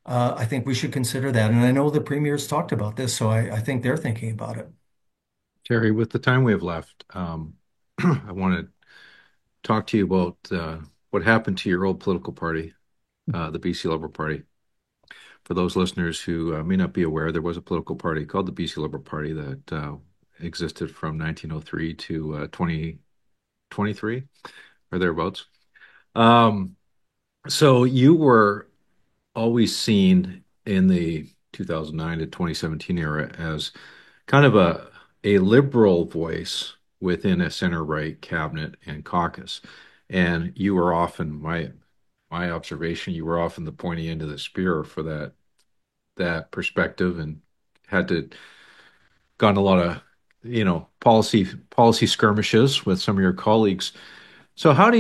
I think we should consider that. And I know the premier's talked about this, so I think they're thinking about it. Terry, with the time we have left, I want to talk to you about what happened to your old political party, the BC Liberal Party. For those listeners who may not be aware, there was a political party called the BC Liberal Party that existed from 1903 to 2023 or thereabouts. Um, so you were always seen in the 2009 to 2017 era as kind of a liberal voice within a center right cabinet and caucus. And you were often my observation, you were often the pointy end of the spear for that perspective and had to gone a lot of policy skirmishes with some of your colleagues. So how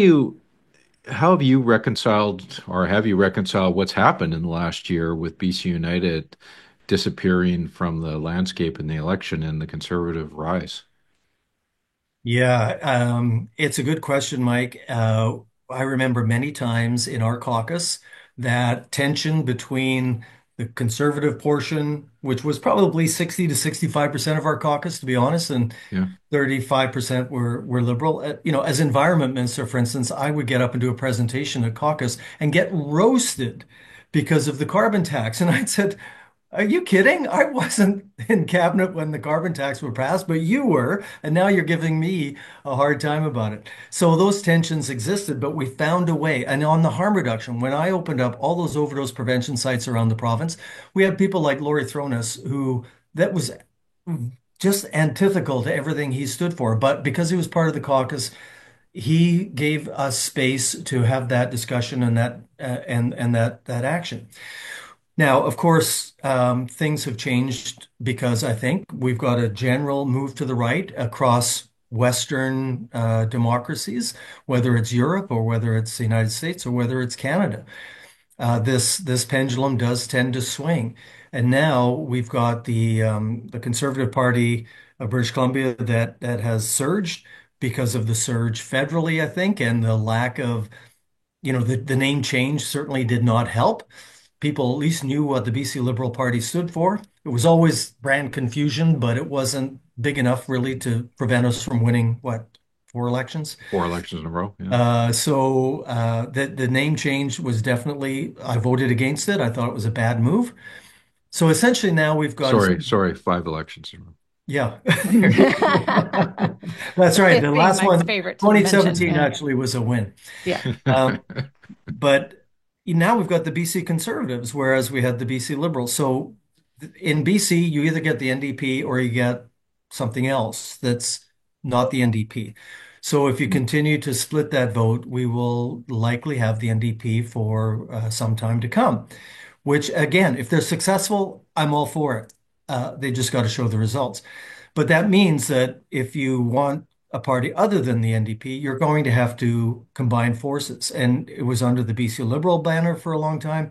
have you reconciled or have you reconciled what's happened in the last year with BC United disappearing from the landscape in the election and the conservative rise? Yeah, it's a good question, Mike. I remember many times in our caucus that tension between the conservative portion, which was probably 60 to 65% of our caucus, to be honest, and Yeah. 35% were liberal. As environment minister, for instance, I would get up and do a presentation at caucus and get roasted because of the carbon tax. And I said, are you kidding? I wasn't in cabinet when the carbon tax were passed, but you were, and now you're giving me a hard time about it. So those tensions existed, but we found a way. And on the harm reduction, when I opened up all those overdose prevention sites around the province, we had people like Laurie Thrones, who that was just antithetical to everything he stood for. But because he was part of the caucus, he gave us space to have that discussion and that action. Now, of course, things have changed because I think we've got a general move to the right across Western democracies, whether it's Europe or whether it's the United States or whether it's Canada. This pendulum does tend to swing. And now we've got the Conservative Party of British Columbia that has surged because of the surge federally, I think, and the lack of, the name change certainly did not help. People at least knew what the BC Liberal Party stood for. It was always brand confusion, but it wasn't big enough really to prevent us from winning, what, 4 elections? 4 elections in a row. Yeah. The name change was definitely, I voted against it. I thought it was a bad move. So essentially now we've got Sorry, 5 elections in a row. Yeah. That's right. The last Mike's one, favorite to 2017 mention. actually was a win. Yeah. But now we've got the BC Conservatives, whereas we had the BC Liberals. So in BC, you either get the NDP or you get something else that's not the NDP. So if you continue to split that vote, we will likely have the NDP for some time to come, which again, if they're successful, I'm all for it. They just got to show the results. But that means that if you want a party other than the NDP, you're going to have to combine forces. And it was under the BC Liberal banner for a long time.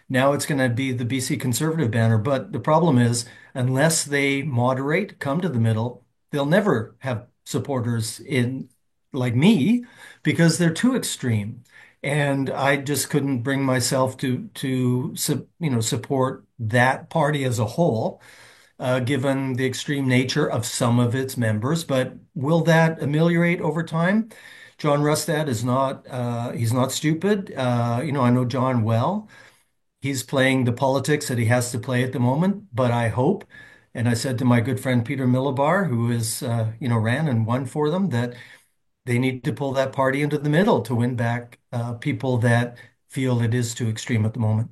Now it's going to be the BC Conservative banner. But the problem is, unless they moderate, come to the middle, they'll never have supporters in like me because they're too extreme. And I just couldn't bring myself to support that party as a whole, given the extreme nature of some of its members. But will that ameliorate over time? John Rustad is not, he's not stupid. I know John well. He's playing the politics that he has to play at the moment, but I hope, and I said to my good friend Peter Millibar, who is, ran and won for them, that they need to pull that party into the middle to win back people that feel it is too extreme at the moment.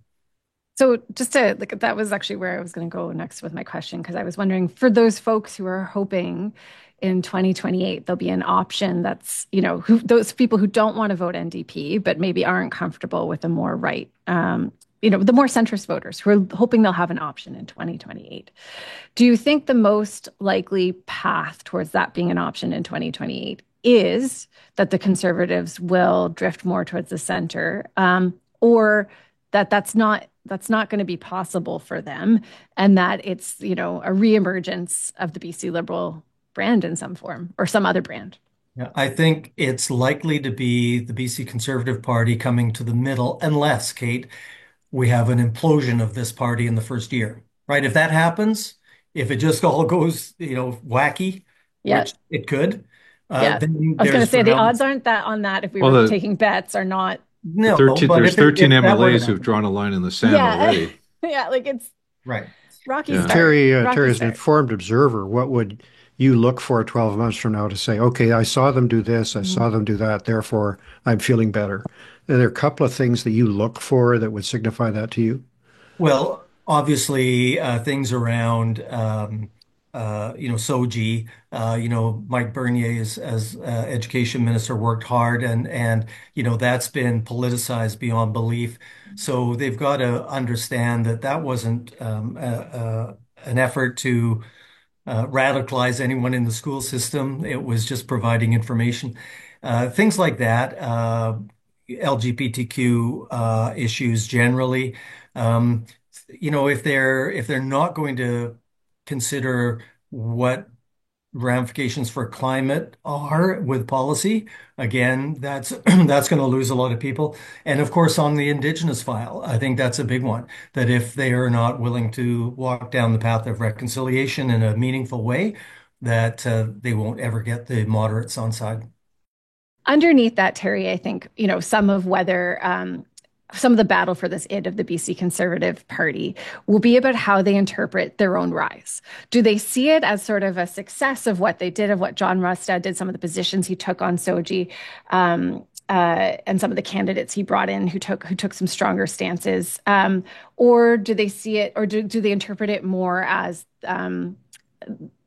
So just to like that was actually where I was going to go next with my question, because I was wondering for those folks who are hoping in 2028 there'll be an option that's, those people who don't want to vote NDP but maybe aren't comfortable with the more right, the more centrist voters who are hoping they'll have an option in 2028. Do you think the most likely path towards that being an option in 2028 is that the Conservatives will drift more towards the center, or that's not going to be possible for them, and that it's a reemergence of the BC Liberal brand in some form or some other brand? Yeah, I think it's likely to be the BC Conservative Party coming to the middle, unless, Kate, we have an implosion of this party in the first year, right? If that happens, if it just all goes, wacky, Yeah. which it could, Yeah. then I was going to there's say the grounds. odds aren't that on that if we were taking bets are not. No, but There's 13 if that were to MLAs who've happen. drawn a line in the sand Yeah. already. Yeah, like it's Right. rocky Yeah. start. Terry, Rocky as an start. informed observer, what would you look for 12 months from now to say, okay, I saw them do this, I saw them do that, therefore I'm feeling better? Are there a couple of things that you look for that would signify that to you? Well, obviously, things around, SOGI, Mike Bernier as education minister worked hard and, that's been politicized beyond belief. So they've got to understand that that wasn't an effort to radicalize anyone in the school system. It was just providing information. Things like that, LGBTQ issues generally. Um, if they're not going to consider what ramifications for climate are with policy, again, that's that's going to lose a lot of people. And of course, on the Indigenous file, I think that's a big one, that if they are not willing to walk down the path of reconciliation in a meaningful way, that they won't ever get the moderates on side. Underneath that, Terry, I think, some of the battle for this id of the BC Conservative Party will be about how they interpret their own rise. Do they see it as sort of a success of what they did, of what John Rustad did, some of the positions he took on SOGI, and some of the candidates he brought in who took some stronger stances, or do they see it, or do they interpret it more as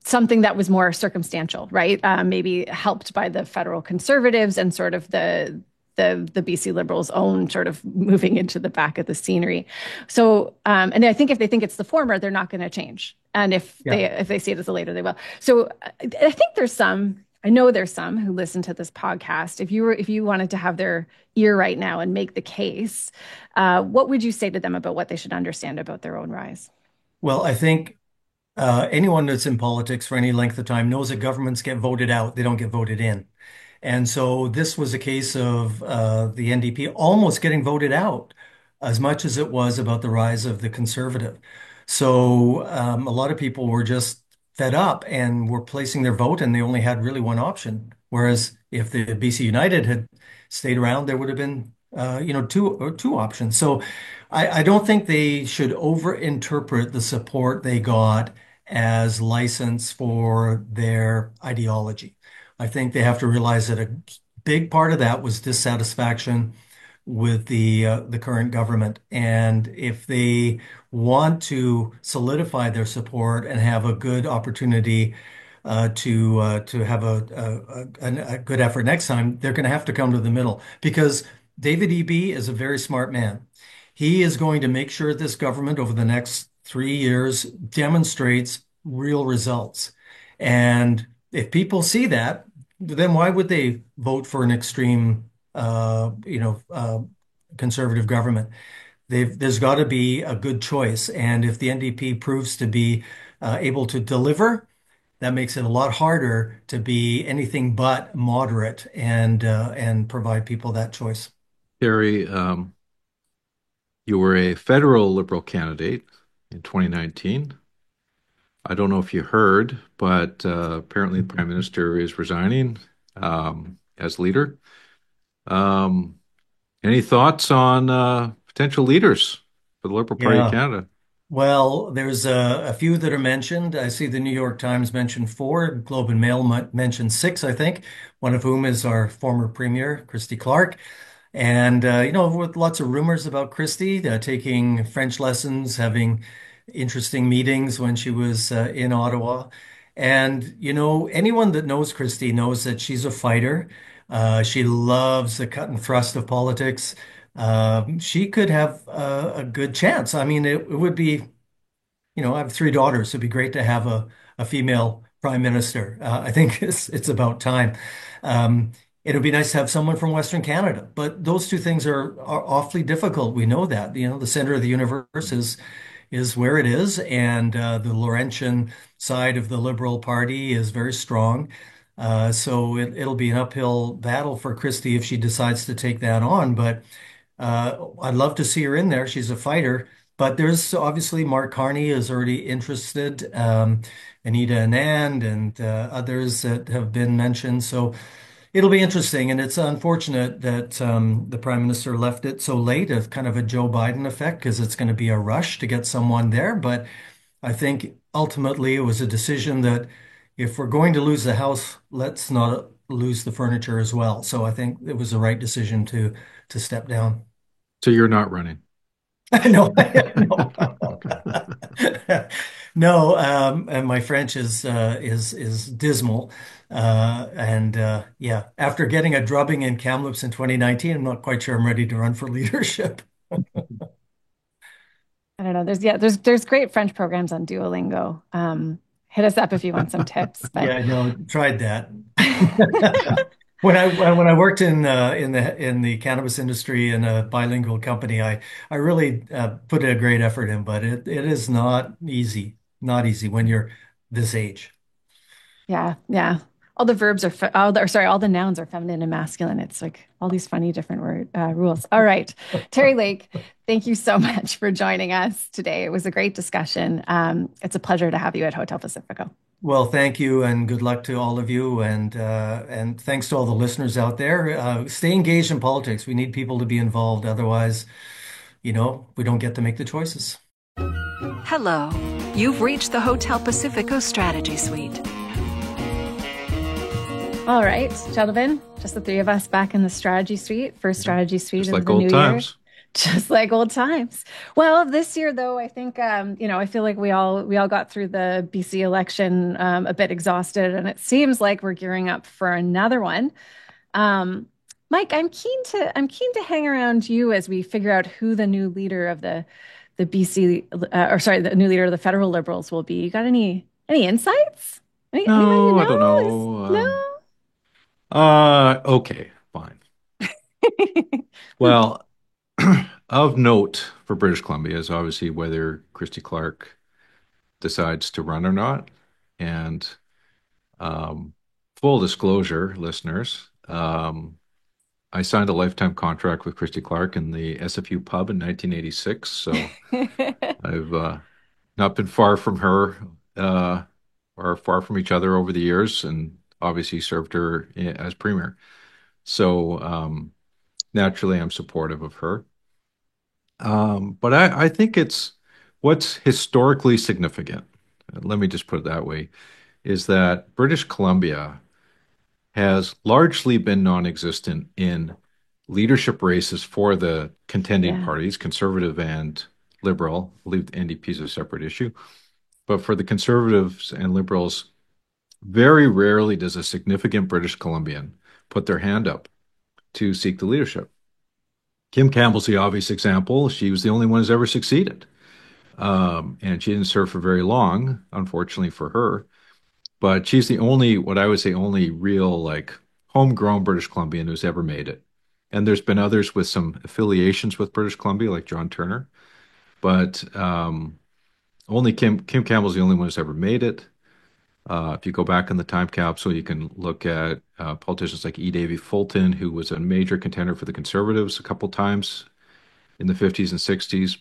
something that was more circumstantial, right? Maybe helped by the federal Conservatives and sort of the BC Liberals' own sort of moving into the back of the scenery. So, and I think if they think it's the former, they're not going to change. And if they see it as the later, they will. So I think there's some I know there's some who listen to this podcast. If you wanted to have their ear right now and make the case, what would you say to them about what they should understand about their own rise? Well, I think anyone that's in politics for any length of time knows that governments get voted out, they don't get voted in. And so this was a case of the NDP almost getting voted out as much as it was about the rise of the Conservative. So a lot of people were just fed up and were placing their vote, and they only had really one option. Whereas if the BC United had stayed around, there would have been two options. So I don't think they should overinterpret the support they got as license for their ideology. I think they have to realize that a big part of that was dissatisfaction with the current government, and if they want to solidify their support and have a good opportunity to have a good effort next time, they're going to have to come to the middle because David Eby is a very smart man. He is going to make sure this government over the next 3 years demonstrates real results. And if people see that, then why would they vote for an extreme, conservative government? There's got to be a good choice. And if the NDP proves to be able to deliver, that makes it a lot harder to be anything but moderate and provide people that choice. Terry, you were a federal Liberal candidate in 2019. I don't know if you heard, but apparently the Prime Minister is resigning as leader. Any thoughts on potential leaders for the Liberal Party of Yeah. Canada? Well, there's a few that are mentioned. I see the New York Times mentioned four, Globe and Mail mentioned six, I think, one of whom is our former Premier, Christy Clark. And, with lots of rumors about Christy taking French lessons, having interesting meetings when she was in Ottawa. And, anyone that knows Christy knows that she's a fighter. She loves the cut and thrust of politics. She could have a good chance. I mean, it would be, I have three daughters. It'd be great to have a female prime minister. I think it's about time. It would be nice to have someone from Western Canada, but those two things are awfully difficult. We know that. The center of the universe is where it is, and the Laurentian side of the Liberal Party is very strong. So it'll be an uphill battle for Christie if she decides to take that on. But I'd love to see her in there. She's a fighter. But there's obviously Mark Carney is already interested, Anita Anand and others that have been mentioned. So it'll be interesting. And it's unfortunate that the Prime Minister left it so late, of kind of a Joe Biden effect, because it's going to be a rush to get someone there. But I think ultimately it was a decision that if we're going to lose the House, let's not lose the furniture as well. So I think it was the right decision to step down. So you're not running. No, no, Okay. no. And my French is dismal. Yeah, after getting a drubbing in Kamloops in 2019, I'm not quite sure I'm ready to run for leadership. I don't know. There's great French programs on Duolingo. Hit us up if you want some tips. But Yeah, no, tried that. When I worked in the cannabis industry in a bilingual company, I really put a great effort in, but it is not easy when you're this age. yeah. All the verbs are, all the nouns are feminine and masculine. It's like all these funny different rules. All right. Terry Lake, thank you so much for joining us today. It was a great discussion. It's a pleasure to have you at Hotel Pacifico. Well, thank you, and good luck to all of you, and thanks to all the listeners out there. Stay engaged in politics. We need people to be involved. Otherwise, we don't get to make the choices. Hello. You've reached the Hotel Pacifico Strategy Suite. All right, gentlemen, just the three of us back in the strategy suite, first strategy suite Just of like the old new year. times. Just like old times. Well, this year though, I think I feel like we all got through the BC election a bit exhausted, and it seems like we're gearing up for another one. Mike, I'm keen to hang around you as we figure out who the new leader of the BC the new leader of the federal Liberals will be. You got any insights? Anybody No, I don't know? know. No? Okay, fine. Well, of note for British Columbia is obviously whether Christy Clark decides to run or not. And um, full disclosure, listeners, I signed a lifetime contract with Christy Clark in the SFU pub in 1986. So I've not been far from her or far from each other over the years, and obviously served her as premier. So naturally, I'm supportive of her. But I think it's what's historically significant. Let me just put it that way, is that British Columbia has largely been non-existent in leadership races for the contending Yeah. parties, conservative and liberal. I believe the NDP is a separate issue. But for the conservatives and liberals, very rarely does a significant British Columbian put their hand up to seek the leadership. Kim Campbell's the obvious example. She was the only one who's ever succeeded. And she didn't serve for very long, unfortunately for her. But she's the only, what I would say, only real like homegrown British Columbian who's ever made it. And there's been others with some affiliations with British Columbia, like John Turner. But only Kim Campbell's the only one who's ever made it. If you go back in the time capsule, you can look at politicians like E. Davy Fulton, who was a major contender for the Conservatives a couple times in the 50s and 60s,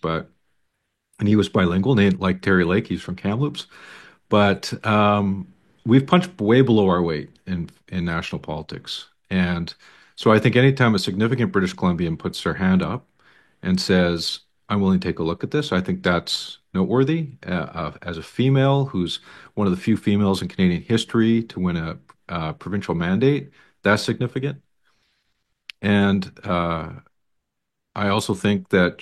and he was bilingual, named like Terry Lake, he's from Kamloops. But we've punched way below our weight in national politics. And so I think anytime a significant British Columbian puts their hand up and says, I'm willing to take a look at this, I think that's noteworthy. As a female who's one of the few females in Canadian history to win a provincial mandate, that's significant. And I also think that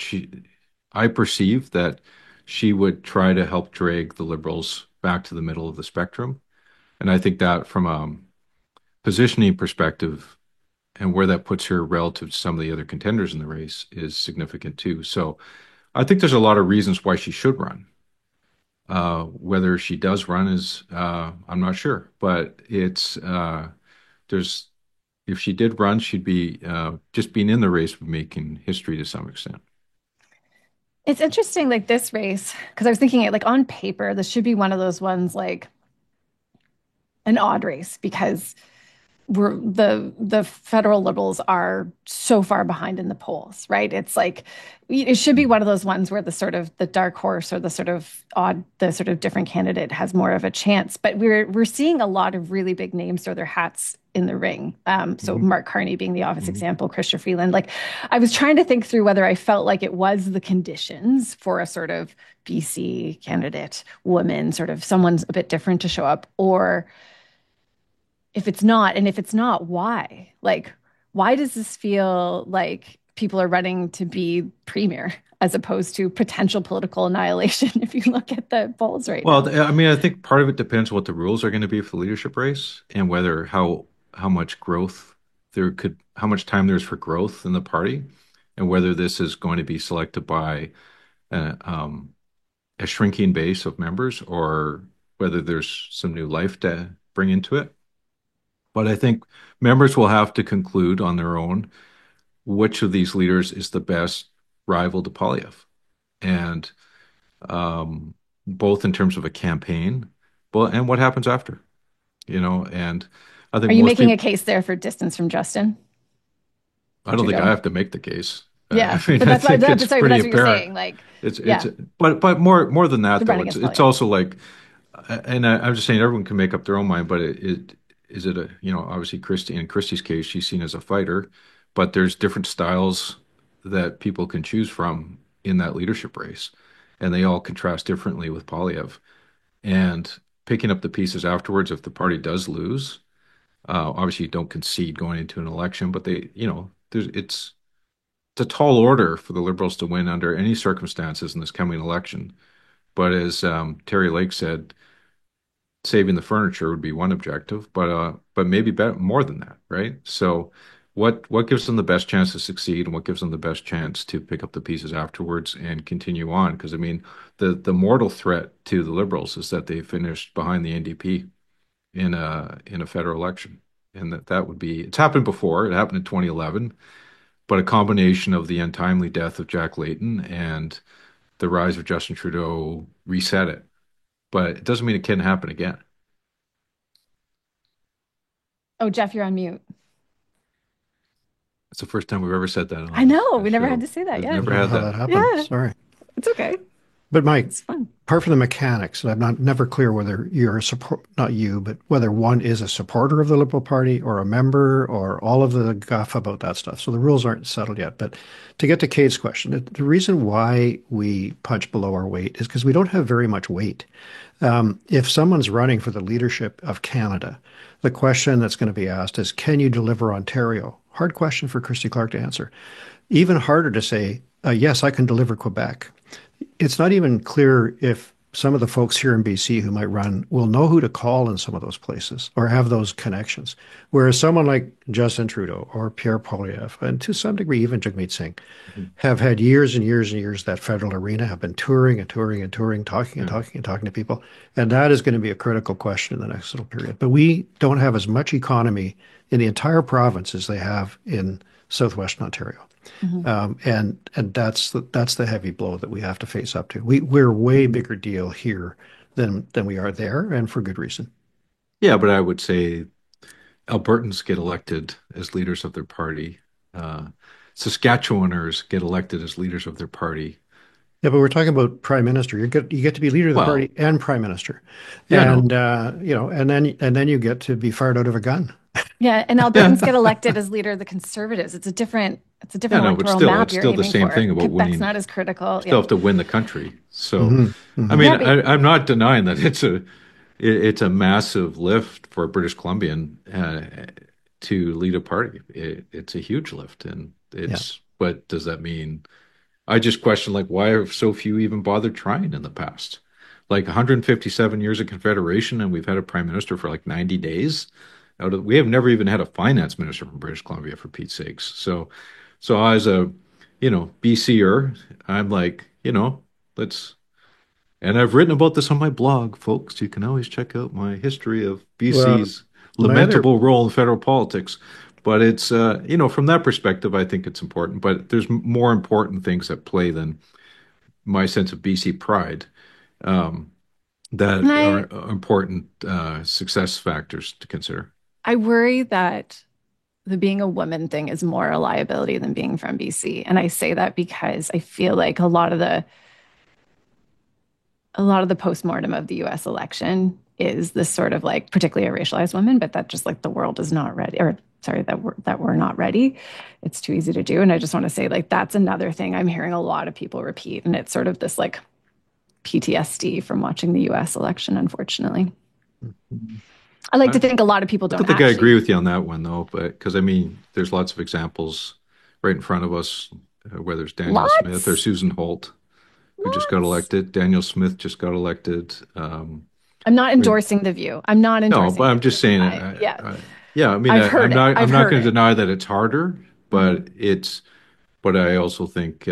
I perceive that she would try to help drag the Liberals back to the middle of the spectrum. And I think that from a positioning perspective and where that puts her relative to some of the other contenders in the race is significant too. So I think there's a lot of reasons why she should run. Whether she does run is I'm not sure, but there's if she did run, she'd be just being in the race would making history to some extent. It's interesting, like this race, because I was thinking it like on paper, this should be one of those ones like an odd race because the federal liberals are so far behind in the polls, right? It's like it should be one of those ones where the sort of the dark horse or the sort of odd, the sort of different candidate has more of a chance. But we're seeing a lot of really big names throw their hats in the ring. So Mm-hmm. Mark Carney being the obvious Mm-hmm. example, Chrystia Freeland. Like I was trying to think through whether I felt like it was the conditions for a sort of BC candidate woman, sort of someone's a bit different to show up, or if it's not, and if it's not, why? Like, why does this feel like people are running to be premier as opposed to potential political annihilation if you look at the polls right Well, now? I mean, I think part of it depends what the rules are going to be for the leadership race and whether how much growth how much time there's for growth in the party, and whether this is going to be selected by a, um, a shrinking base of members or whether there's some new life to bring into it. But I think members will have to conclude on their own which of these leaders is the best rival to Polyev. And um, both in terms of a campaign, but and what happens after, and I Are think you most making a people, case there for distance from Justin I don't think I Trudeau? have to make the case. Yeah, I mean, but I that's what, think it's sorry, but pretty that's what you're apparent. saying. Like, It's yeah, but more than to that run though, against it's Polyev. also like, and I'm just saying everyone can make up their own mind, but it is it a obviously Christy in Christie's case she's seen as a fighter, but there's different styles that people can choose from in that leadership race, and they all contrast differently with Polyev. And picking up the pieces afterwards if the party does lose. Obviously, you don't concede going into an election, but it's a tall order for the Liberals to win under any circumstances in this coming election. But as Terry Lake said, saving the furniture would be one objective, but maybe more than that, right? So, what gives them the best chance to succeed, and what gives them the best chance to pick up the pieces afterwards and continue on? Because I mean, the mortal threat to the Liberals is that they finished behind the NDP in a federal election. and that would be, it's happened before. It happened in 2011, but a combination of the untimely death of Jack Layton and the rise of Justin Trudeau reset it. But it doesn't mean it can't happen again. Oh, Jeff, you're on mute. It's the first time we've ever said that on I know. We this never show. had to say that. We've Yeah. never I don't had know how that that. happened. Yeah. Sorry. It's okay. But Mike, It's fun. apart from the mechanics, and I'm not never clear whether you're a support, not you, but whether one is a supporter of the Liberal Party or a member or all of the guff about that stuff. So the rules aren't settled yet. But to get to Kate's question, the reason why we punch below our weight is because we don't have very much weight. If someone's running for the leadership of Canada, the question that's going to be asked is, can you deliver Ontario? Hard question for Christy Clark to answer. Even harder to say, yes, I can deliver Quebec. It's not even clear if some of the folks here in BC who might run will know who to call in some of those places or have those connections. Whereas someone like Justin Trudeau or Pierre Poilievre, and to some degree even Jagmeet Singh, have had years and years and years that federal arena, have been touring and touring and touring, talking and talking and talking to people. And that is going to be a critical question in the next little period. But we don't have as much economy in the entire province as they have in southwestern Ontario. And that's the heavy blow that we have to face up to. We're a way bigger deal here than we are there, and for good reason. Yeah, but I would say Albertans get elected as leaders of their party. Saskatchewaners get elected as leaders of their party. Yeah, but we're talking about prime minister. You get to be leader of the Well, party and prime minister, yeah, and and then you get to be fired out of a gun. Yeah, and Albertans get elected as leader of the Conservatives. It's a different no, but electoral still, map it's you're still the aiming same for. thing about Quebec's winning. not as critical. Still have to win the country. So, Mm-hmm. I mean, Yeah, but I'm not denying that it's a massive lift for a British Columbian to lead a party. It's a huge lift, and Yeah. but does that mean? I just question, like, why have so few even bothered trying in the past? Like 157 years of Confederation, and we've had a prime minister for like 90 days. We have never even had a finance minister from British Columbia, for Pete's sakes. So as a, BCer, I'm like, let's. And I've written about this on my blog, folks. You can always check out my history of Well, BC's my other lamentable role in federal politics. But it's, from that perspective, I think it's important. But there's more important things at play than my sense of BC pride, and that are important success factors to consider. I worry that the being a woman thing is more a liability than being from BC. And I say that because I feel like a lot of the postmortem of the US election is this sort of like, particularly a racialized woman, but that just like the world is not ready, or sorry, that we're not ready. It's too easy to do. And I just want to say, like, that's another thing I'm hearing a lot of people repeat. And it's sort of this like PTSD from watching the US election, unfortunately. I like to think a lot of people I don't don't think I actually. agree with you on that one, though, but because I mean, there's lots of examples right in front of us, whether it's Daniel Smith or Lots, Susan Holt, who just got lots. elected. Daniel Smith just got elected. I'm not I mean, endorsing the view. I'm not no, endorsing but the I'm just view. saying, Yeah, yeah, I mean, I've heard it. I'm I've not heard going to it. deny that it's harder, Mhm. but I also think,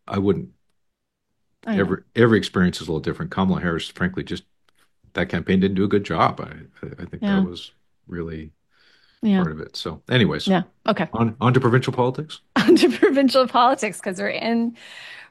I wouldn't, I know. every experience is a little different. Kamala Harris, frankly, just that campaign didn't do a good job. I think that Yeah, was really yeah, part of it. So, anyways, yeah. Okay. on to provincial politics. Onto provincial politics because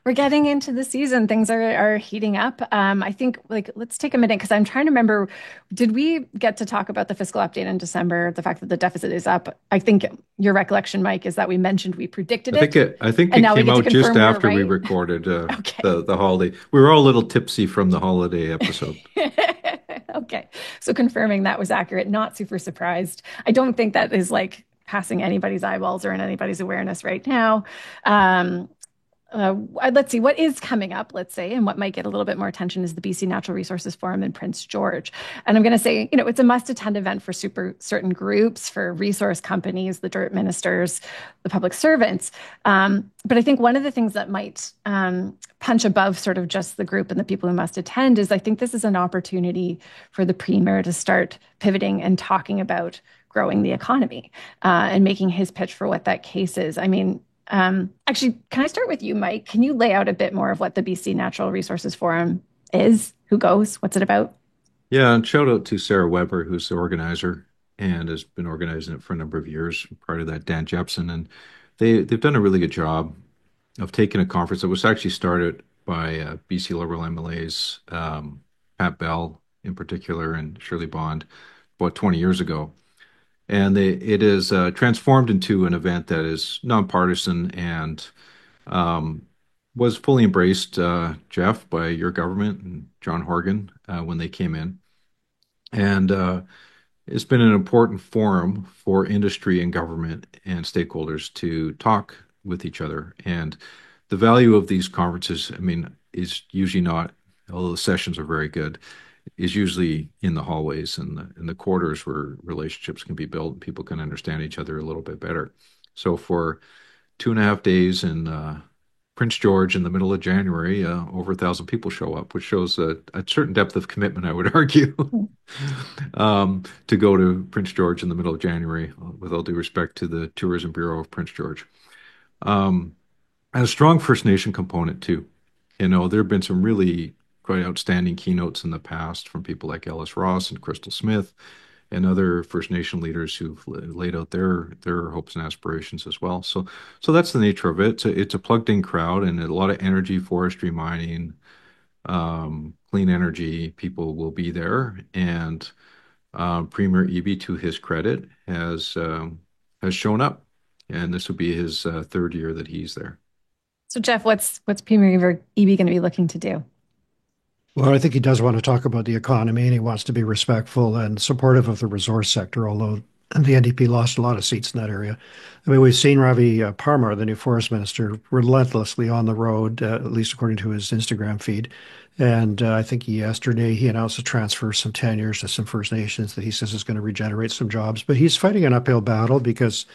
we're getting into the season. Things are heating up. I think like let's take a minute because I'm trying to remember. Did we get to talk about the fiscal update in December? The fact that the deficit is up. I think your recollection, Mike, is that we mentioned we predicted it, I think and it now we came get to out just confirm we were after we right. recorded Okay. the holiday. We were all a little tipsy from the holiday episode. Okay. So confirming that was accurate, not super surprised. I don't think that is like passing anybody's eyeballs or in anybody's awareness right now. Um, let's see what is coming up, let's say, and what might get a little bit more attention is the BC Natural Resources Forum in Prince George. And I'm going to say, it's a must attend event for certain groups, for resource companies, the dirt ministers, the public servants. But I think one of the things that might punch above sort of just the group and the people who must attend is I think this is an opportunity for the premier to start pivoting and talking about growing the economy and making his pitch for what that case is. I mean, actually, can I start with you, Mike? Can you lay out a bit more of what the BC Natural Resources Forum is? Who goes? What's it about? Yeah, and shout out to Sarah Weber, who's the organizer and has been organizing it for a number of years. Prior to that, Dan Jepson, and they've done a really good job of taking a conference that was actually started by BC Liberal MLAs, Pat Bell in particular, and Shirley Bond, about 20 years ago. And it is transformed into an event that is nonpartisan and um, was fully embraced, Jeff, by your government and John Horgan when they came in. And it's been an important forum for industry and government and stakeholders to talk with each other. And the value of these conferences, I mean, is usually not, although the sessions are very good, is usually in the hallways and the quarters where relationships can be built and people can understand each other a little bit better. So for 2.5 days in Prince George in the middle of January, over 1,000 people show up, which shows a certain depth of commitment, I would argue, to go to Prince George in the middle of January, with all due respect to the Tourism Bureau of Prince George. And a strong First Nation component too. There have been some really quite outstanding keynotes in the past from people like Ellis Ross and Crystal Smith and other First Nation leaders who've laid out their hopes and aspirations as well. So that's the nature of it. It's a plugged in crowd and a lot of energy, forestry, mining, clean energy people will be there. And Premier Eby, to his credit, has shown up, and this will be his third year that he's there. So Jeff, what's Premier Eby going to be looking to do? Well, I think he does want to talk about the economy, and he wants to be respectful and supportive of the resource sector, although the NDP lost a lot of seats in that area. I mean, we've seen Ravi Parmar, the new forest minister, relentlessly on the road, at least according to his Instagram feed. And I think yesterday he announced a transfer of some tenures to some First Nations that he says is going to regenerate some jobs. But he's fighting an uphill battle because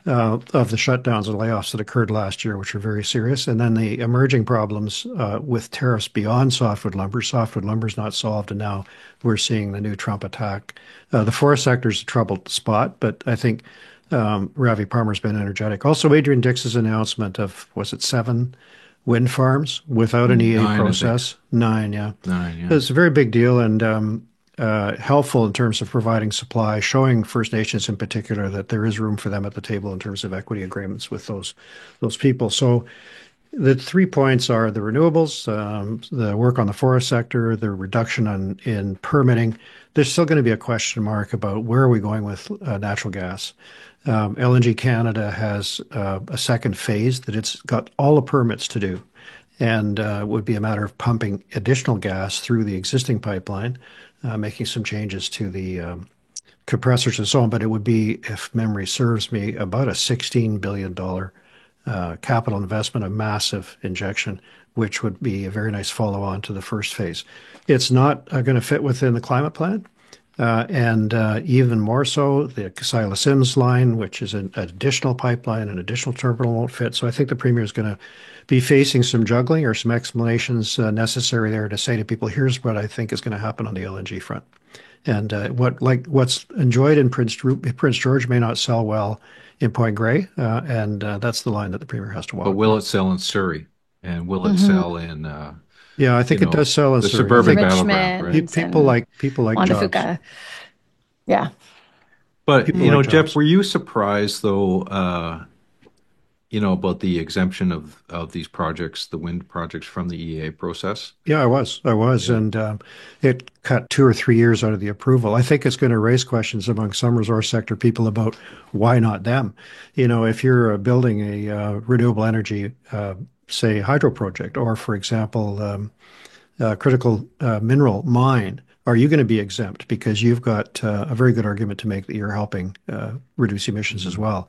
of the shutdowns and layoffs that occurred last year, which are very serious, and then the emerging problems with tariffs beyond softwood lumber. Softwood lumber is not solved, and now we're seeing the new Trump attack. The forest sector is a troubled spot, but I think Ravi Parmar's been energetic. Also, Adrian Dix's announcement of, was it 7 wind farms without an EA process? 9, yeah. 9, yeah. It's a very big deal, and helpful in terms of providing supply, showing First Nations in particular that there is room for them at the table in terms of equity agreements with those people. So the 3 points are the renewables, the work on the forest sector, the reduction in permitting. There's still going to be a question mark about where are we going with natural gas. LNG Canada has a second phase that it's got all the permits to do, and it would be a matter of pumping additional gas through the existing pipeline, making some changes to the compressors and so on. But it would be, if memory serves me, about a $16 billion capital investment, a massive injection, which would be a very nice follow-on to the first phase. It's not going to fit within the climate plan. And even more so, the Sila Sims line, which is an additional pipeline, an additional terminal, won't fit. So I think the Premier is going to be facing some juggling or some explanations necessary there to say to people, here's what I think is going to happen on the LNG front. And what's enjoyed in Prince George may not sell well in Point Grey, and that's the line that the Premier has to walk. But will it sell in Surrey? And will it sell in yeah, I think it does sell in the Surrey. suburban Richmond battleground, right? People like jobs. Montefooka. Yeah. But People like Jeff, jobs. were you surprised though, about the exemption of these projects, the wind projects from the EA process? Yeah, I was, and it cut 2 or 3 years out of the approval. I think it's going to raise questions among some resource sector people about why not them. If you're building a renewable energy, say, hydro project, or for example, critical mineral mine, are you going to be exempt because you've got a very good argument to make that you're helping reduce emissions as well?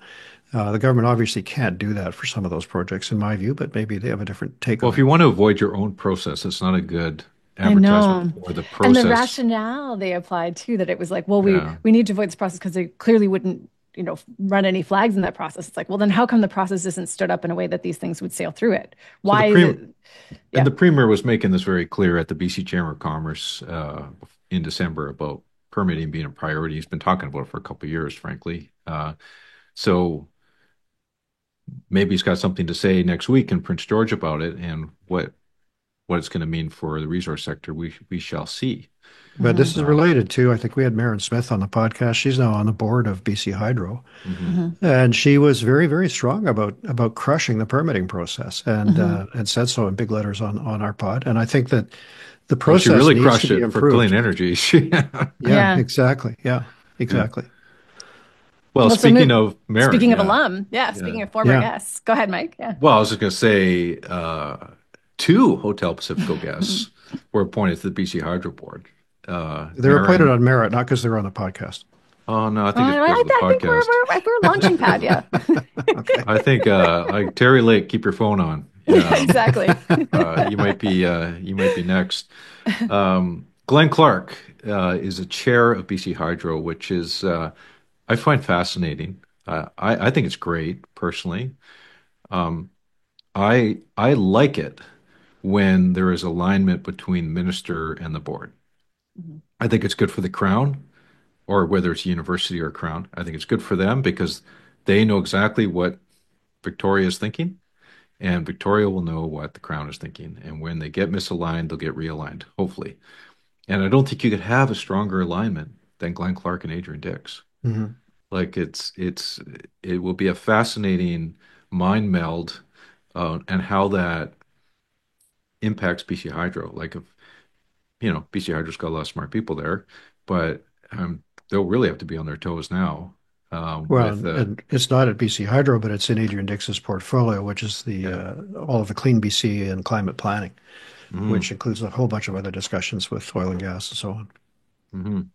The government obviously can't do that for some of those projects, in my view, but maybe they have a different take Well, on if it. you want to avoid your own process, it's not a good I know. advertisement for the And the process. rationale they applied too, that it was like, well, Yeah. we need to avoid this process because they clearly wouldn't, run any flags in that process. It's like, well, then how come the process isn't stood up in a way that these things would sail through it? Why is it? Yeah. And the Premier was making this very clear at the BC Chamber of Commerce in December about permitting being a priority. He's been talking about it for a couple of years, frankly. So maybe he's got something to say next week in Prince George about it and what what it's going to mean for the resource sector, we shall see. But this is related to, I think we had Maren Smith on the podcast. She's now on the board of BC Hydro. And she was very, very strong about crushing the permitting process and said so in big letters on our pod. And I think that the process she really needs crushed to be it improved. for clean energy. Yeah, exactly. Yeah, exactly. Well, speaking of Maren, speaking of alum, speaking of former guests, go ahead, Mike. Yeah. Well, I was just going to say 2 Hotel Pacifico guests were appointed to the BC Hydro Board. They're appointed on merit, not because they're on the podcast. Oh, no, I think it's because of the podcast. I think we're launching pad, yeah. Okay. I think like Terry Lake, keep your phone on. Exactly. You might be next. Glenn Clark is a chair of BC Hydro, which is I find fascinating. I think it's great personally. I like it when there is alignment between minister and the board. I think it's good for the Crown, or whether it's university or Crown. I think it's good for them because they know exactly what Victoria is thinking, and Victoria will know what the Crown is thinking. And when they get misaligned, they'll get realigned, hopefully. And I don't think you could have a stronger alignment than Glenn Clark and Adrian Dix. Like it will be a fascinating mind meld, and how that impacts BC Hydro. Like, if BC Hydro's got a lot of smart people there, but they'll really have to be on their toes now. And it's not at BC Hydro, but it's in Adrian Dix's portfolio, which is all of the Clean BC and climate planning, which includes a whole bunch of other discussions with oil and gas and so on.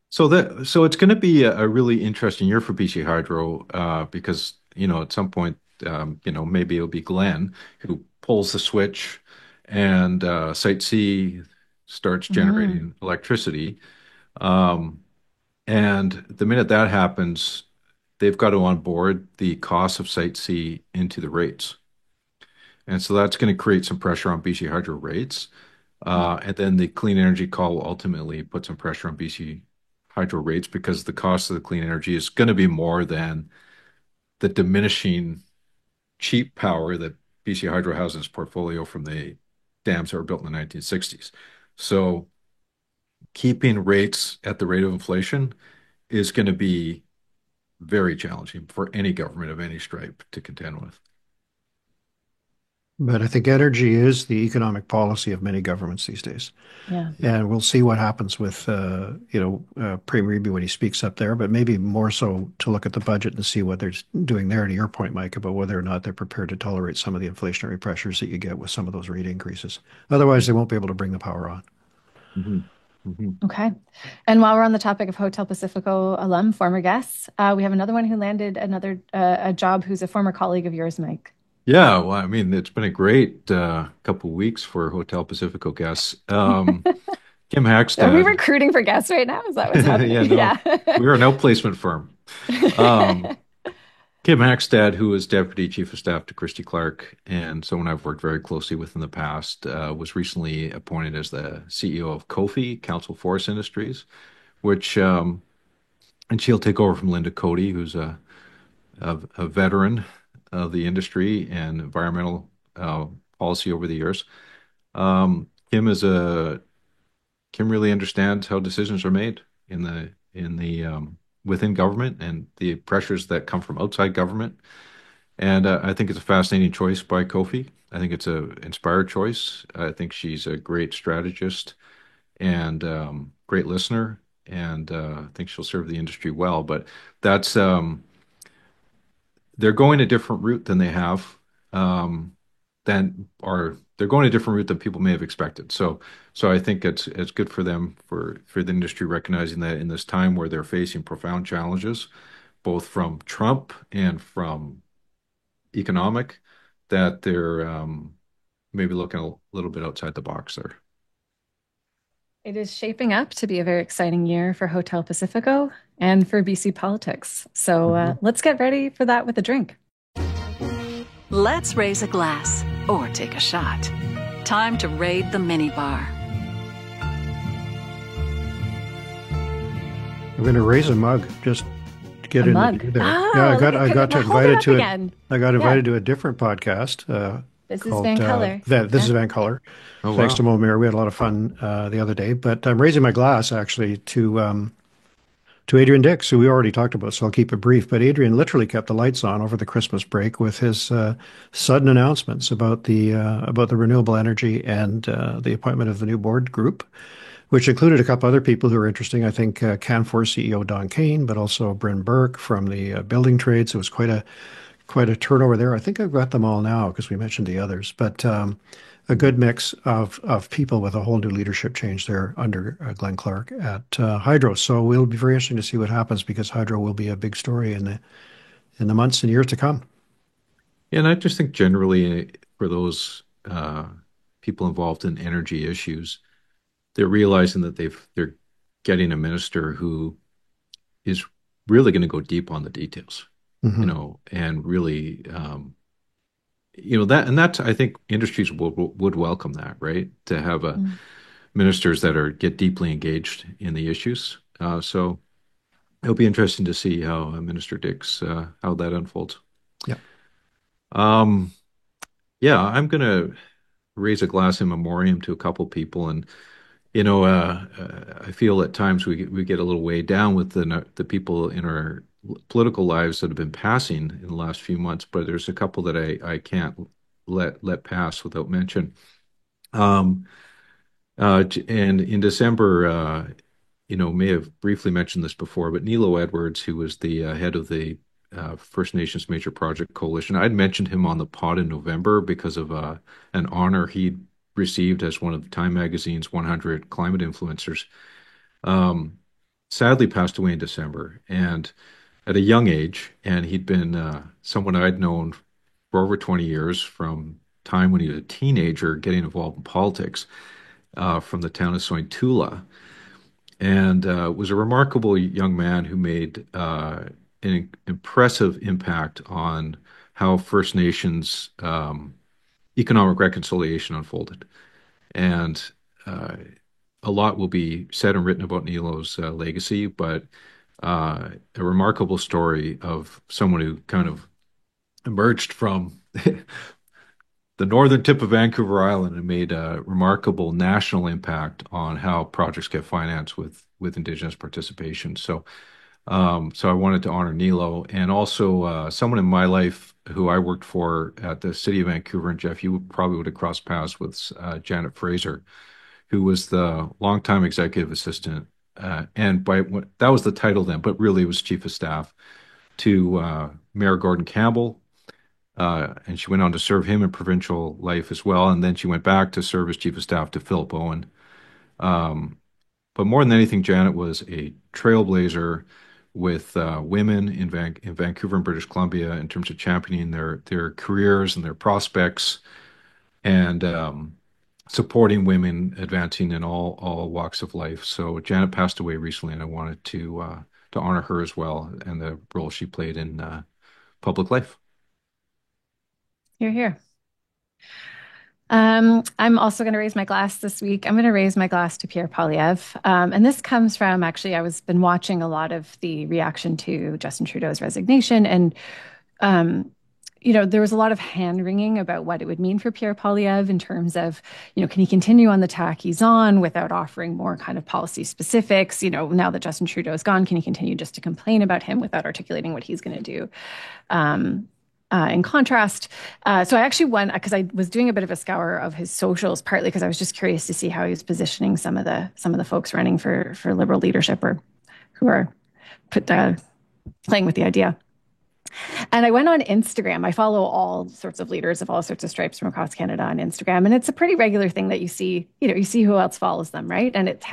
So it's going to be a really interesting year for BC Hydro, because at some point maybe it'll be Glenn who pulls the switch and Site C starts generating electricity. And the minute that happens, they've got to onboard the cost of Site C into the rates. And so that's going to create some pressure on BC Hydro rates. And then the clean energy call will ultimately put some pressure on BC Hydro rates, because the cost of the clean energy is going to be more than the diminishing cheap power that BC Hydro has in its portfolio from the dams that were built in the 1960s. So keeping rates at the rate of inflation is going to be very challenging for any government of any stripe to contend with. But I think energy is the economic policy of many governments these days. Yeah. And we'll see what happens with, Premier Eby when he speaks up there, but maybe more so to look at the budget and see what they're doing there, to your point, Mike, about whether or not they're prepared to tolerate some of the inflationary pressures that you get with some of those rate increases. Otherwise, they won't be able to bring the power on. Okay. And while we're on the topic of Hotel Pacifico alum, former guests, we have another one who landed a job who's a former colleague of yours, Mike. Yeah, well, I mean, it's been a great couple of weeks for Hotel Pacifico guests. Kim Hackstad. Are we recruiting for guests right now? Is that what's happening? We're an outplacement firm. Kim Hackstad, who is Deputy Chief of Staff to Christy Clark, and someone I've worked very closely with in the past, was recently appointed as the CEO of COFI, Council Forest Industries, which, and she'll take over from Linda Cody, who's a veteran of the industry and environmental policy over the years. Kim really understands how decisions are made in the within government and the pressures that come from outside government. And I think it's a fascinating choice by Kofi. I think it's an inspired choice. I think she's a great strategist and great listener, and I think she'll serve the industry well. But that's they're going a different route than they have, they're going a different route than people may have expected. So I think it's good for them, for the industry, recognizing that in this time where they're facing profound challenges, both from Trump and from economic, that they're maybe looking a little bit outside the box there. It is shaping up to be a very exciting year for Hotel Pacifico and for BC politics. So let's get ready for that with a drink. Let's raise a glass or take a shot. Time to raid the minibar. I'm going to raise a mug just to get in there. Oh, Yeah, I got invited to it. again. I got invited to a different podcast. This is called Van Color. This is Yeah. Van Color. Oh, Thanks wow. to Mo Mir. We had a lot of fun the other day. But I'm raising my glass actually to Adrian Dix, who we already talked about, so I'll keep it brief. But Adrian literally kept the lights on over the Christmas break with his sudden announcements about the renewable energy and the appointment of the new board group, which included a couple other people who are interesting. I think Canfor CEO Don Kane, but also Bryn Burke from the building trades. It was quite a turnover there. I think I've got them all now because we mentioned the others, but a good mix of people with a whole new leadership change there under Glenn Clark at Hydro. So it'll be very interesting to see what happens because Hydro will be a big story in the months and years to come. Yeah, and I just think generally for those people involved in energy issues, they're realizing that they're getting a minister who is really going to go deep on the details, Mm-hmm. and really, that, and that's, I think industries would welcome that, right? To have Mm. ministers that get deeply engaged in the issues. So it'll be interesting to see how Minister Dix, how that unfolds. Yeah. Um, yeah, I'm going to raise a glass in memoriam to a couple people, and I feel at times we get a little weighed down with the people in our political lives that have been passing in the last few months. But there's a couple that I can't let pass without mention. Um, and in December, may have briefly mentioned this before, but Nilo Edwards, who was the head of the First Nations Major Project Coalition, I'd mentioned him on the pod in November because of an honor he received as one of Time Magazine's 100 climate influencers. Um, Sadly passed away in December, and at a young age, and he'd been someone I'd known for over 20 years from time when he was a teenager getting involved in politics from the town of Sointula, and was a remarkable young man who made an impressive impact on how First Nations economic reconciliation unfolded. And uh, a lot will be said and written about Nilo's legacy, but a remarkable story of someone who kind of emerged from the northern tip of Vancouver Island and made a remarkable national impact on how projects get financed with Indigenous participation. So I wanted to honor Nilo, and also someone in my life who I worked for at the City of Vancouver. And Jeff, you probably would have crossed paths with Janet Fraser, who was the longtime executive assistant, and that was the title then, but really it was chief of staff to Mayor Gordon Campbell. And she went on to serve him in provincial life as well. And then she went back to serve as chief of staff to Philip Owen. Um, but more than anything, Janet was a trailblazer with women in Vancouver and British Columbia in terms of championing their careers and their prospects, and supporting women advancing in all walks of life. So Janet passed away recently, and I wanted to honor her as well and the role she played in public life. Here, here. I'm also going to raise my glass this week. I'm going to raise my glass to Pierre Poilievre. And this comes from actually, been watching a lot of the reaction to Justin Trudeau's resignation. And, there was a lot of hand wringing about what it would mean for Pierre Poilievre in terms of, can he continue on the tack he's on without offering more kind of policy specifics? Now that Justin Trudeau is gone, can he continue just to complain about him without articulating what he's going to do? In contrast, so I actually went because I was doing a bit of a scour of his socials, partly because I was just curious to see how he was positioning some of the folks running for Liberal leadership or who are playing with the idea. And I went on Instagram. I follow all sorts of leaders of all sorts of stripes from across Canada on Instagram. And it's a pretty regular thing that you see who else follows them, right? And it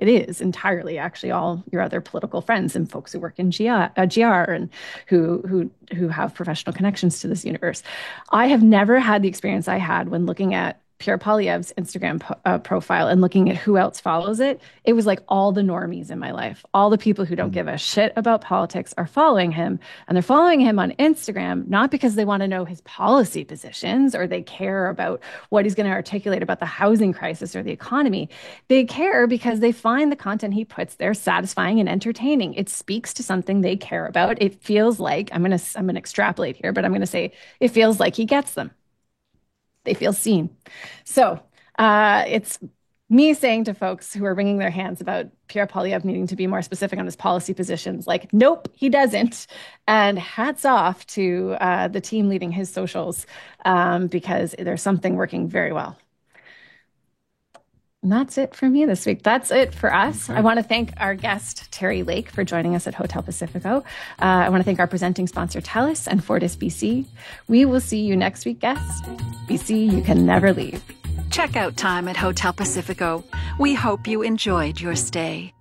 is entirely actually all your other political friends and folks who work in GR and who have professional connections to this universe. I have never had the experience I had when looking at Pierre Poilievre's Instagram profile and looking at who else follows it. It was like all the normies in my life, all the people who don't give a shit about politics are following him. And they're following him on Instagram, not because they want to know his policy positions or they care about what he's going to articulate about the housing crisis or the economy. They care because they find the content he puts there satisfying and entertaining. It speaks to something they care about. It feels like, I'm going to extrapolate here, but I'm going to say it feels like he gets them. They feel seen. So it's me saying to folks who are wringing their hands about Pierre Poilievre needing to be more specific on his policy positions, like, nope, he doesn't. And hats off to the team leading his socials, because there's something working very well. And that's it for me this week. That's it for us. Okay. I want to thank our guest, Terry Lake, for joining us at Hotel Pacifico. I want to thank our presenting sponsor, TELUS, and Fortis BC. We will see you next week, guests. BC, you can never leave. Check out time at Hotel Pacifico. We hope you enjoyed your stay.